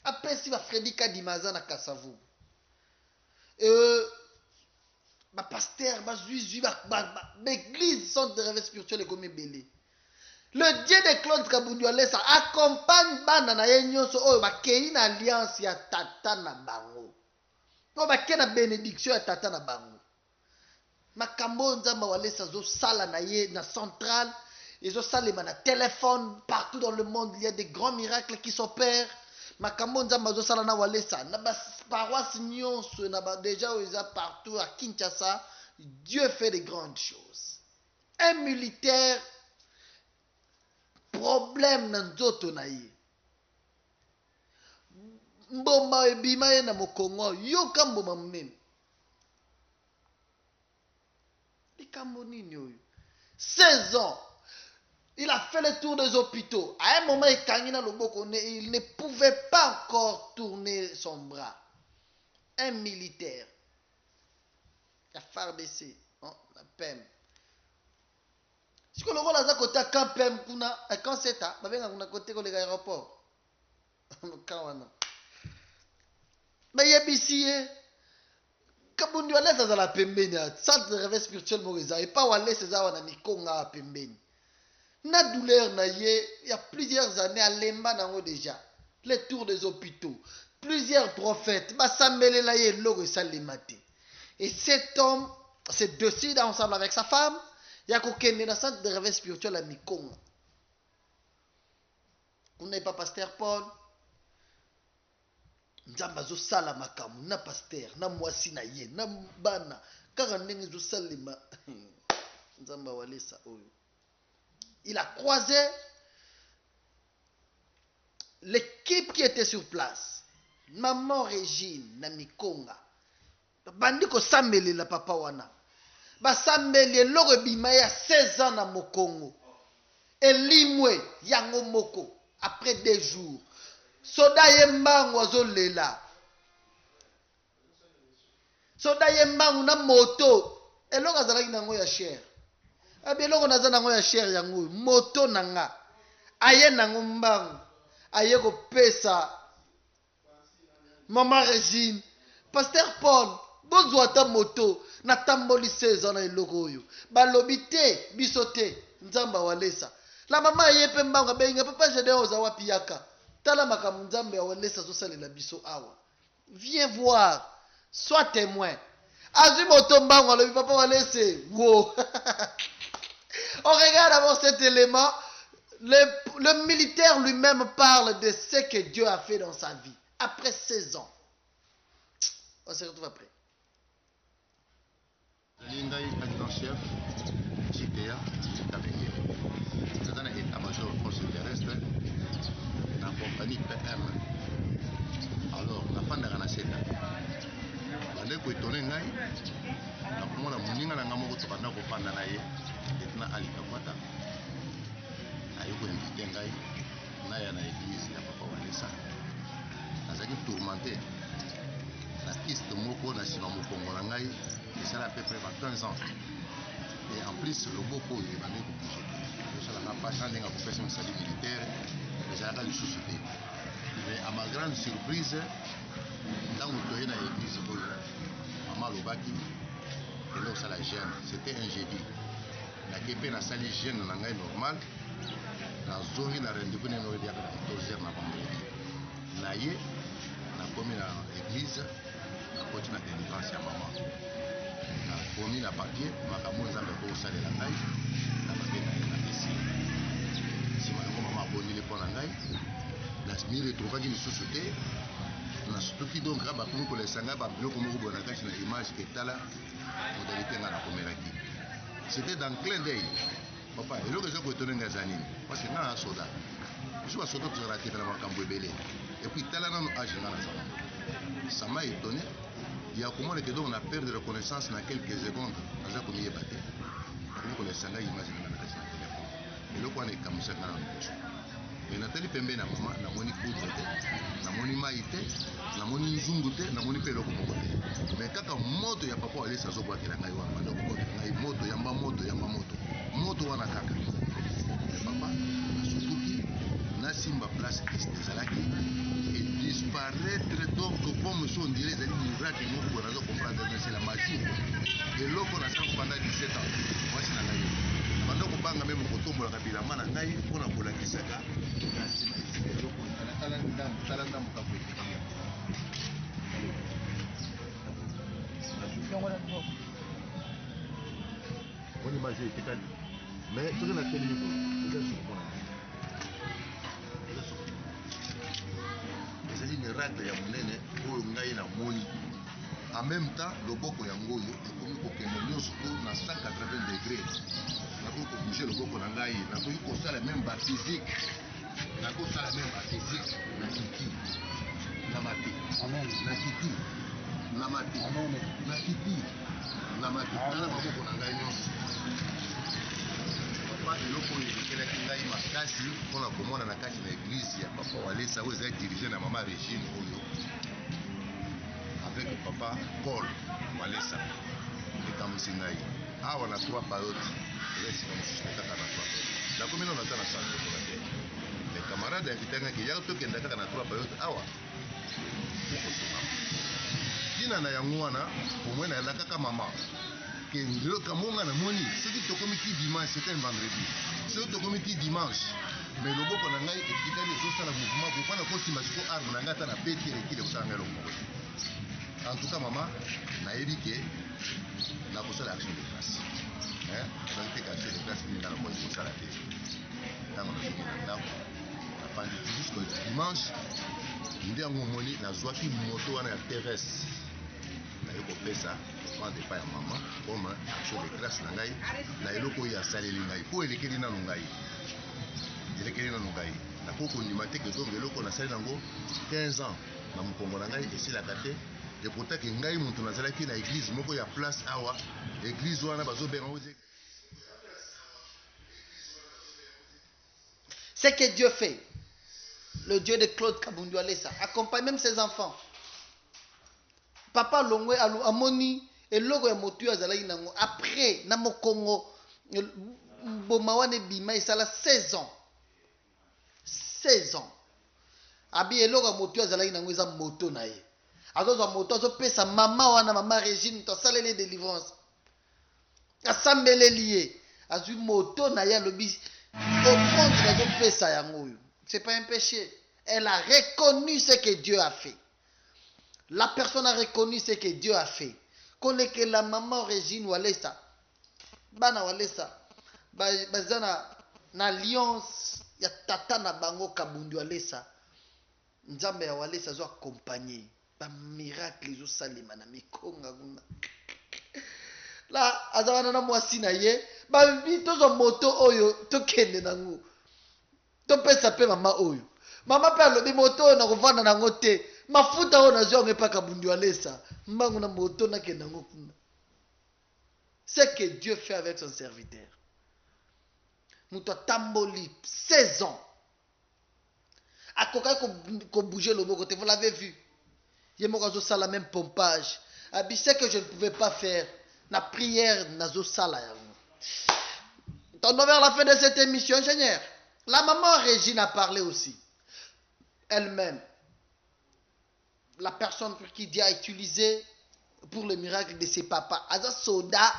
Après, si Freddy Kadimaza na Kassavou, pasteur, l'église centre de réveil spirituel comme belé. Le Dieu de Claude Kabundu Walesa accompagne bana na yenyonso oyo bakei na alliance ya tata na bango. No bakei na bénédiction ya tata na bango. Makambo Nzamba Walesa zo sala na ye na centrale, et zo salema na téléphone partout dans le monde, il y a des grands miracles qui s'opèrent. Makambo Nzamba zo sala na Walesa na ba paroisse nyonso na ba déjà oza partout à Kinshasa, Dieu fait de grandes choses. Un militaire problème na nzoto na ye. Mbomba ebima ye na mokongo yoka mboma munene. Likambo nini oyo? 16 ans. Il a fait le tour des hôpitaux. À un moment, il ne pouvait pas encore tourner son bras. Un militaire. La FARDC, la PEM. Si on a un côté quand PEM, quand c'est ça, on a un côté de l'aéroport. Mais il y a ici, Kabundi Walesa za la pembeni, centre de réveil spirituel Moreza, et pas Walesa za wana mikonga pembeni. Na douleur na ye, il y a plusieurs années à Lemba nango déjà. Les tours des hôpitaux, plusieurs prophètes, Basambele la ye logo salimate. Et cet homme se décide ensemble avec sa femme, il y a qu'aucun centre de réveil spirituel à mikonga. Vous n'avez pas pasteur Paul? Nzamba zo sala makamu na pasteur na mwasi na ye na bana kaka ndenge zo salima Nzamba Walesa oyo. Il a croisé l'équipe qui était sur place. Maman Régine na mikonga. Bandi ko sambeli la papa wana. Ba sambeli loko bima ya 16 ans na mokongo. Elimwe yango moko après 2 jours. Soda yembangu azolela. Soda yembangu na moto. Eloko azalaki nango ya cher. Abi eloko naza nango ya cher yango moto nanga. Aye nango mbangu. Aye ko pesa. Maman Régine. Pasteur Paul. Bozwa ta moto. Na tamboli 16 ans na eloko oyo. Balobi te biso te. Nzamba Walesa. La maman aye pe mbangu benga papa jede oza wapi yaka. Tala makamu Nzamba ya Walesa zo salela biso awa. Viens voir. Sois témoin. Azui moto mbangu alobi papa Walesa. Wow. On regarde avant cet élément. Le militaire lui-même parle de ce que Dieu a fait dans sa vie. Après 16 ans. On se retrouve après. Lingai adjudant-chef JTA Kabenge. C'est un état-major force terrestre dans la compagnie PM. Alors, la fin de la Naseta. Je suis étonné. Je suis étonné. Na alikamata ayoko invité ngai na ya na église ya papa Walesa azaki tourmenté na piste moko na sima mokongo na ngai esala à peu près 15 ans et en plus loboko oyo ebandi kobouge osalaka mpasa ndenge akopesa misali militaire ezalaka lisusu te mais à ma grande surprise ntango toye na église oyo mama alobaki ende kosala jeune, c'était un jeudi. Naki pe na sali jeune na ngai normal na zongi na rendez-vous neno ya 14h na vendredi na ye na komi na église na koti na délivrance ya maman na komi na papier makambo Nzambe ko salela ngai na papier na ye na esi sima yango mama abondeli mpo na ngai na mi retrouvaki lisusu te na soki donc bakomi kolesa ngai babiloko moko boye na kati na image ketala modalité ngai nakomelaki. C'était dans clin d'œil. Papa, et l'occasion que tu as eu, parce que nous sommes soldats. Je suis un soldat qui a été dans le camp de Bélé. Et puis, tel an, ça m'a étonné. Il y a comment on a perdu de reconnaissance dans quelques secondes. Dans un premier bâtiment. Comme les sangs, imagine dans la téléphone. Et là, on est comme ça dans la bouche. Et Nathalie Pembe na maman, na moni poudre, na moni maïté, na moni nzungute, na moni peloko moko. Mais kaka moto ya papa Walesa zo bwakela ngai wa bando ko ngai moto yamba moto wana kaka. Mais papa Suzuki na simba place ezalaki et disparaître donc comme si on dirait les miracle moko na zo comprendre c'est la magie. Et loko na ça pendant 17 ans. Moi c'est na ngai. Pendant ko banga même ko tombola kabila mana ngai pona kolakisaka. On imagine était calme. Mais tout à quel niveau? C'est une règle ya monene oyo ngai na moni. En même temps, loboko ya ngoyo ekomi kokende nyonso na 180 degrés. Nakoki kobouger loboko na ngai, nakoki kosala même ba physique. Nakoki kosala même ba physique na kiti. Na mati. Amen. Na kiti. Na mati. Amen. Na kiti. Na mati. Na maboko na ngai nyonso. Papa eloko oyo elekelaki ngai makasi mpona komona na kati na église ya papa Walesa oyo ezali dirigé na mama Régine oyo avec papa Paul Walesa ekamwisi ngai awa na 3 payote eza esika mosusu kaka na 3 payote nakomi nano ata na santokola te mais camarade invitangaki yaka tokenda kaka na 3 payote awa okosoma ntina na yango wana omwe na la kaka mama ke ndelo kamonga na moni soki tokomiti dimanche c'était un vendredi soki tokomiti dimanche mais loboko na ngai etikali ezosala mouvement kopana kosima siko arme na ngai ata na beti elekile kosala ngai loboko en tout cas mama nayebi ke nakosala action de grâce ezali te action de grâce nini nga nakoki kosala te ntango nazoki na ndako napandi jusqu'au dimanche nde yango omoni nazwaki moto wana ya terrestre naye kopesa kopande epai ya mama comme action de grâce na ngai na eloko oyo asaleli ngai mpo elekeli nano ngai nakoki kondima te ke donk eloko nasali nango 15 ans na mokongo na ngai esilaka te et pourtant ke ngai moto nazalaki na église moko ya place awa église wana bazobenga oze. Ce que Dieu fait, le Dieu de Claude Kabundu Alessa, accompagne même ses enfants. Papa Longwe Amoni et logo ya motu azalaki nango après na mokongo bomawane bima isala 16 ans. 16 ans. Abi elogo ya motu azalaki nango eza moto na ye. Azozwa moto azopesa mama wana mama Régine to salele délivrance. Asambele lié. Azui moto na ye alobi c'est pas un péché. Elle a reconnu ce que Dieu a fait. La personne a reconnu ce que Dieu a fait. Quand la maman Régine Walesa, bana Walesa, bazana na alliance ya tata na bango Kabundu Walesa, nzambe ya Walesa zo accompagner ba miracle zo salima na mikonga guna. La azawana na mwasi na ye, ba vito moto oyo tokende nangu. Topesa pe mama oyo. Mama pe alobi moto oyo na kovanda nango te. Mafuta oyo nazwa yango epa Kabundu Alessa. Mbangu na moto na kende nango kuna. C'est que Dieu fait avec son serviteur. Muto tamboli 16 ans. Akoka ko bouger le côté, vous l'avez vu. Yemokazo sala même pompage. Abi c'est que je ne pouvais pas faire. Na prière nazo sala yango. Tendons vers la fin de cette émission, ingénieur. La maman Régine a parlé aussi. Elle-même. La personne pour qui Dieu a utilisé pour le miracle de ses papas. Aza soda.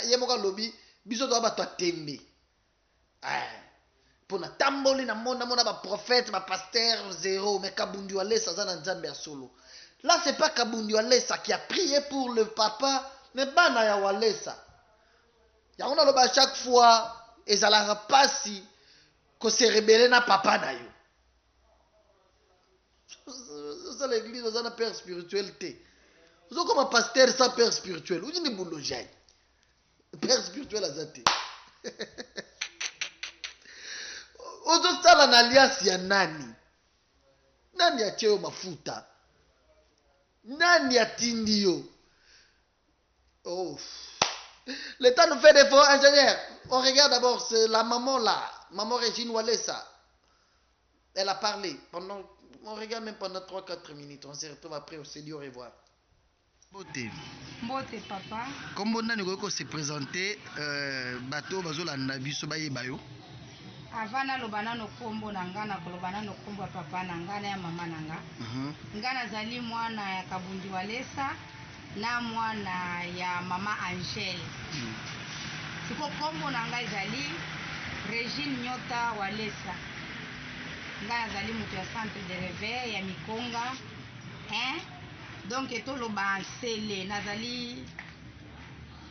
Yemoka lobi. Biso doit battre tembe. Pour na tamboli na mona ba prophète, ba pasteur zéro. Mais Kabundu Alessa zana nzambe solo. Là c'est pas Kabundu Alessa qui a prié pour le papa. Mais bana ya Walesa. Yango loba chaque fois. Ezala pasi. Ko se rebelle na papa na yo. C'est l'église, vous avez un père spirituel. Vous avez comme un pasteur sans père spirituel. Vous avez un boulojai. Père spirituel à zate. Vous avez un alliance ya nani. Nani ya cheo mafuta. Nani ya tindio. Oh. Le temps nous fait des faux ingénieurs. On regarde d'abord la maman là. Maman Régine Walesa. Elle a parlé pendant... On regarde même pendant 3-4 minutes. On se retrouve après. On se dit au revoir. Beauté. Beauté, papa. Comme on a se présenter, bateau bazola nabiso baye bayo. Avana lobana no kombo nangana kolobana no kombo papa nangana ya mama nanga. Ngana zali mwana ya Kabundu Alessa na mwana ya mama Angel. Siko kombo nanga zali Régine Nyota Walesa. Nga nazali mutu ya centre de réveil ya Mikonga. Donc eto loba Nsele nazali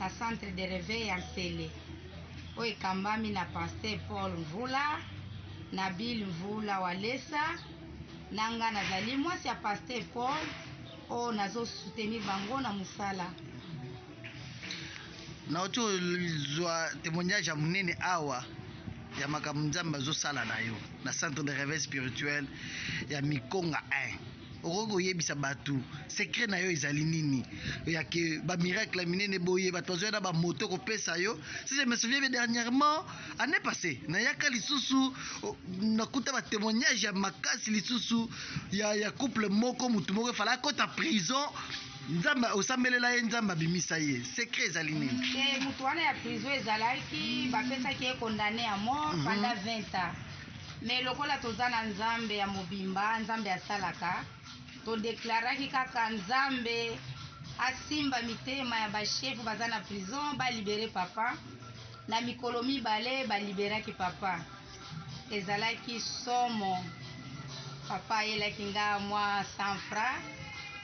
na centre de réveil ya Nsele. Oyo ekambami na pasteur Paul Mvula, na Bill Mvula Walesa. Nanga nazali mwasi ya pasteur Paul oyo nazo soutenir bango na musala. Na oto zwa témoignage ya munene awa ya makambo nzambe azosala na yo na centre de réveil spirituel ya Mikonga 1. Orogo yebisa batu secret na yo ezali nini ya ke ba miracle minene boye bato bazona ba moto ko pesa yo. Si je me souviens bien dernièrement année passée na yaka lisusu nakuta ba témoignage ya makasi lisusu ya couple moko mutu moko fala kota prison. Nzamba osambelela ye nzamba bimisa ye secret ezali nini? Mutu wana ya prison ezalaki bapesaki ye condamné à mort pendant 20 ans. Mais lokola tozana nzambe ya mobimba nzambe asalaka to deklaraki kaka nzambe asimba mitema ya bashefu baza na prison balibere papa na mikolo mibale baliberaki papa ezalaki somo papa ayelaki nga mwa 100 francs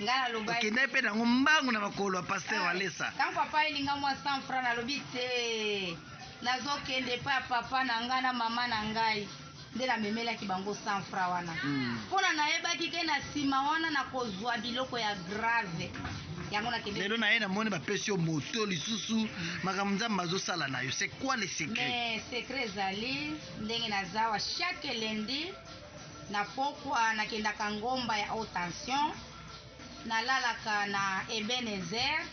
nga naloba okende mpe nango mbangu na makolo ya paster walesa ntango papa ayelinga mwa 100 francs nalobi te nazokende pa ya papa na ngai na mama na ngai nde namemelaki bango 100 francs wana mpona nayebaki ke na nsima wana nakozwa biloko ya grave yango nakende lelo na ye namoni bapesi yo moto lisusu makambo nzambe azosala na yo c'est quoi le secret mais secret ezali ndenge nazawa chaque lundi na pokwa nakendaka ngomba ya haute tension nalalaka na Ebenezer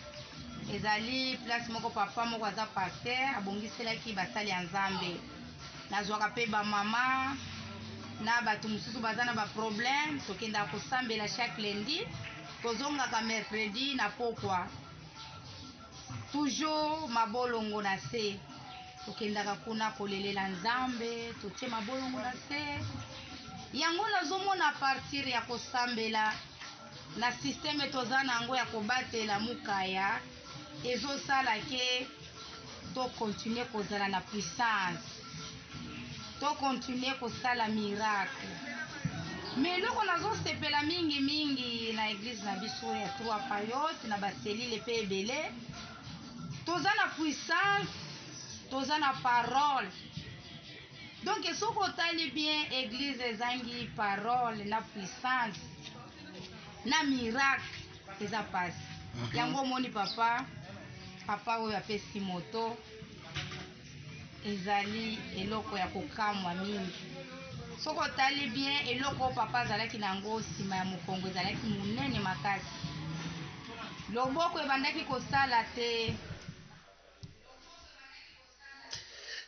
ezali place moko papa moko aza paster abongiselaki basali ya nzambe nazwaka mpe bamama na bato mosusu baza na baproblème tokendaka kosambela chaque lundi tozongaka mercredi na pokwa toujours mabolongo na se tokendaka kuna kolelela nzambe totie mabolongo na se yango nazomona partir ya kosambela na systeme toza na yango ya kobatela mukaya ezosala ke tokontinue kozala na puissance tokontinue kosala miracle me eloko nazosepela mingi na eglise na biso ya Trois Payotes na baselile mpe ebele toza na puissance toza na parole donc soki otali bien eglise ezangi parole na puissance na miracle eza pasi yango omoni papa oyo apesi moto ezali eloko ya kokamwa mingi soki otali bien eloko oyo papa azalaki nango nsima ya mokongo ezalaki monene makasi loboko ebandaki kosala te.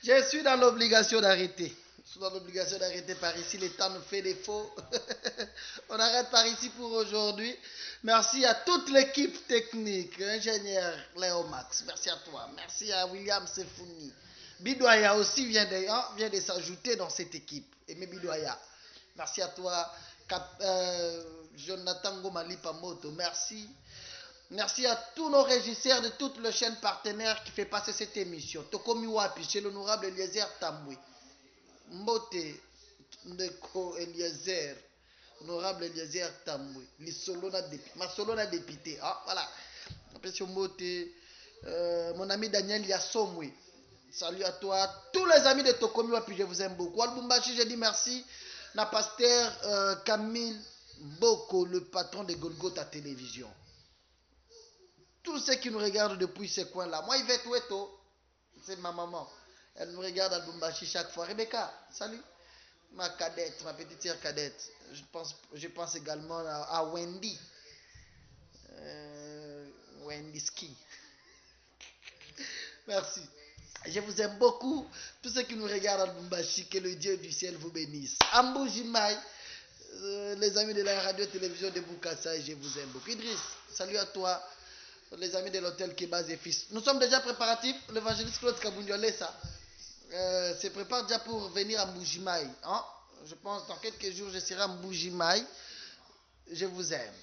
Je suis dans l'obligation d'arrêter. Je suis dans l'obligation d'arrêter par ici. Le temps nous fait défaut. On arrête par ici pour aujourd'hui. Merci à toute l'équipe technique. Ingénieur Léo Max. Merci à toi. Merci à William Sefouni. Bidoya aussi vient de s'ajouter dans cette équipe. Aimé Bidoya. Merci à toi. Jonathan Gomali Pamoto. Merci. Merci à tous nos régisseurs de toutes les chaînes partenaires qui fait passer cette émission. Tokomi Wapi, chez l'honorable Eliezer Tamboui. Mbote Ndeko Eliezer. Honorable Eliezer Tamboui. Ma solona député. Ah, voilà. Après sur Mbote. Mon ami Daniel Yassomwe. Salut à toi. Tous les amis de Tokomi Wapi, je vous aime beaucoup. Albumbashi, je dis merci. Na pasteur Camille Boko, le patron de Golgotha Télévision. Tous ceux qui nous regardent depuis ces coins-là. Moi, Yvette Oueto, c'est ma maman. Elle nous regarde à Lubumbashi chaque fois. Rebecca, salut. Ma cadette, ma petite sœur cadette. Je pense également à Wendy. Wendy Ski. Merci. Je vous aime beaucoup. Tous ceux qui nous regardent à Lubumbashi, que le Dieu du ciel vous bénisse. Ambou Jimai, les amis de la radio-télévision de Bukassa, je vous aime beaucoup. Idriss, salut à toi. Les amis de l'hôtel Kebaz et Fils. Nous sommes déjà préparatifs. L'évangéliste Claude Kabundiolesa se prépare déjà pour venir à Mbujimaï. Hein? Je pense dans quelques jours, je serai à Mbujimaï. Je vous aime.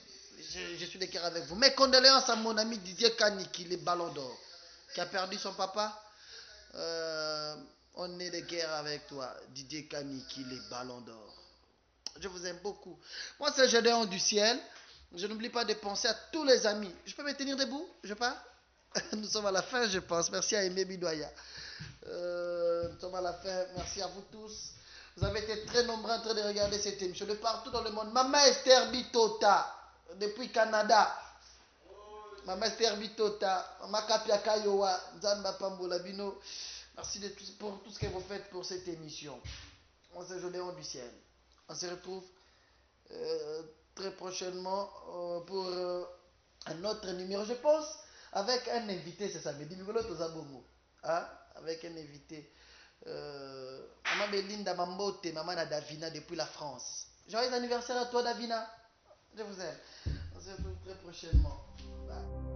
Je suis de cœur avec vous. Mes condoléances à mon ami Didier Kaniki, le ballon d'or, qui a perdu son papa. On est de cœur avec toi, Didier Kaniki, le ballon d'or. Je vous aime beaucoup. Moi, c'est Gédéon du ciel. Je n'oublie pas de penser à tous les amis. Je peux me tenir debout? Je pars? Nous sommes à la fin, je pense. Merci à Aimé Bidoya. Nous sommes à la fin. Merci à vous tous. Vous avez été très nombreux en train de regarder cette émission de partout dans le monde. Maman Esther Bitota, depuis Canada. Maman Esther Bitota, Maman Kapia Kayowa, Nzamba Pambola Bino. Merci pour tout ce que vous faites pour cette émission. On se Gédéon du ciel. On se retrouve très prochainement pour un autre numéro, je pense, avec un invité, c'est samedi. Hein? Avec un invité. Maman Belinda Mambote, maman Davina depuis la France. Joyeux anniversaire à toi, Davina. Je vous aime. On se retrouve très prochainement. Bye.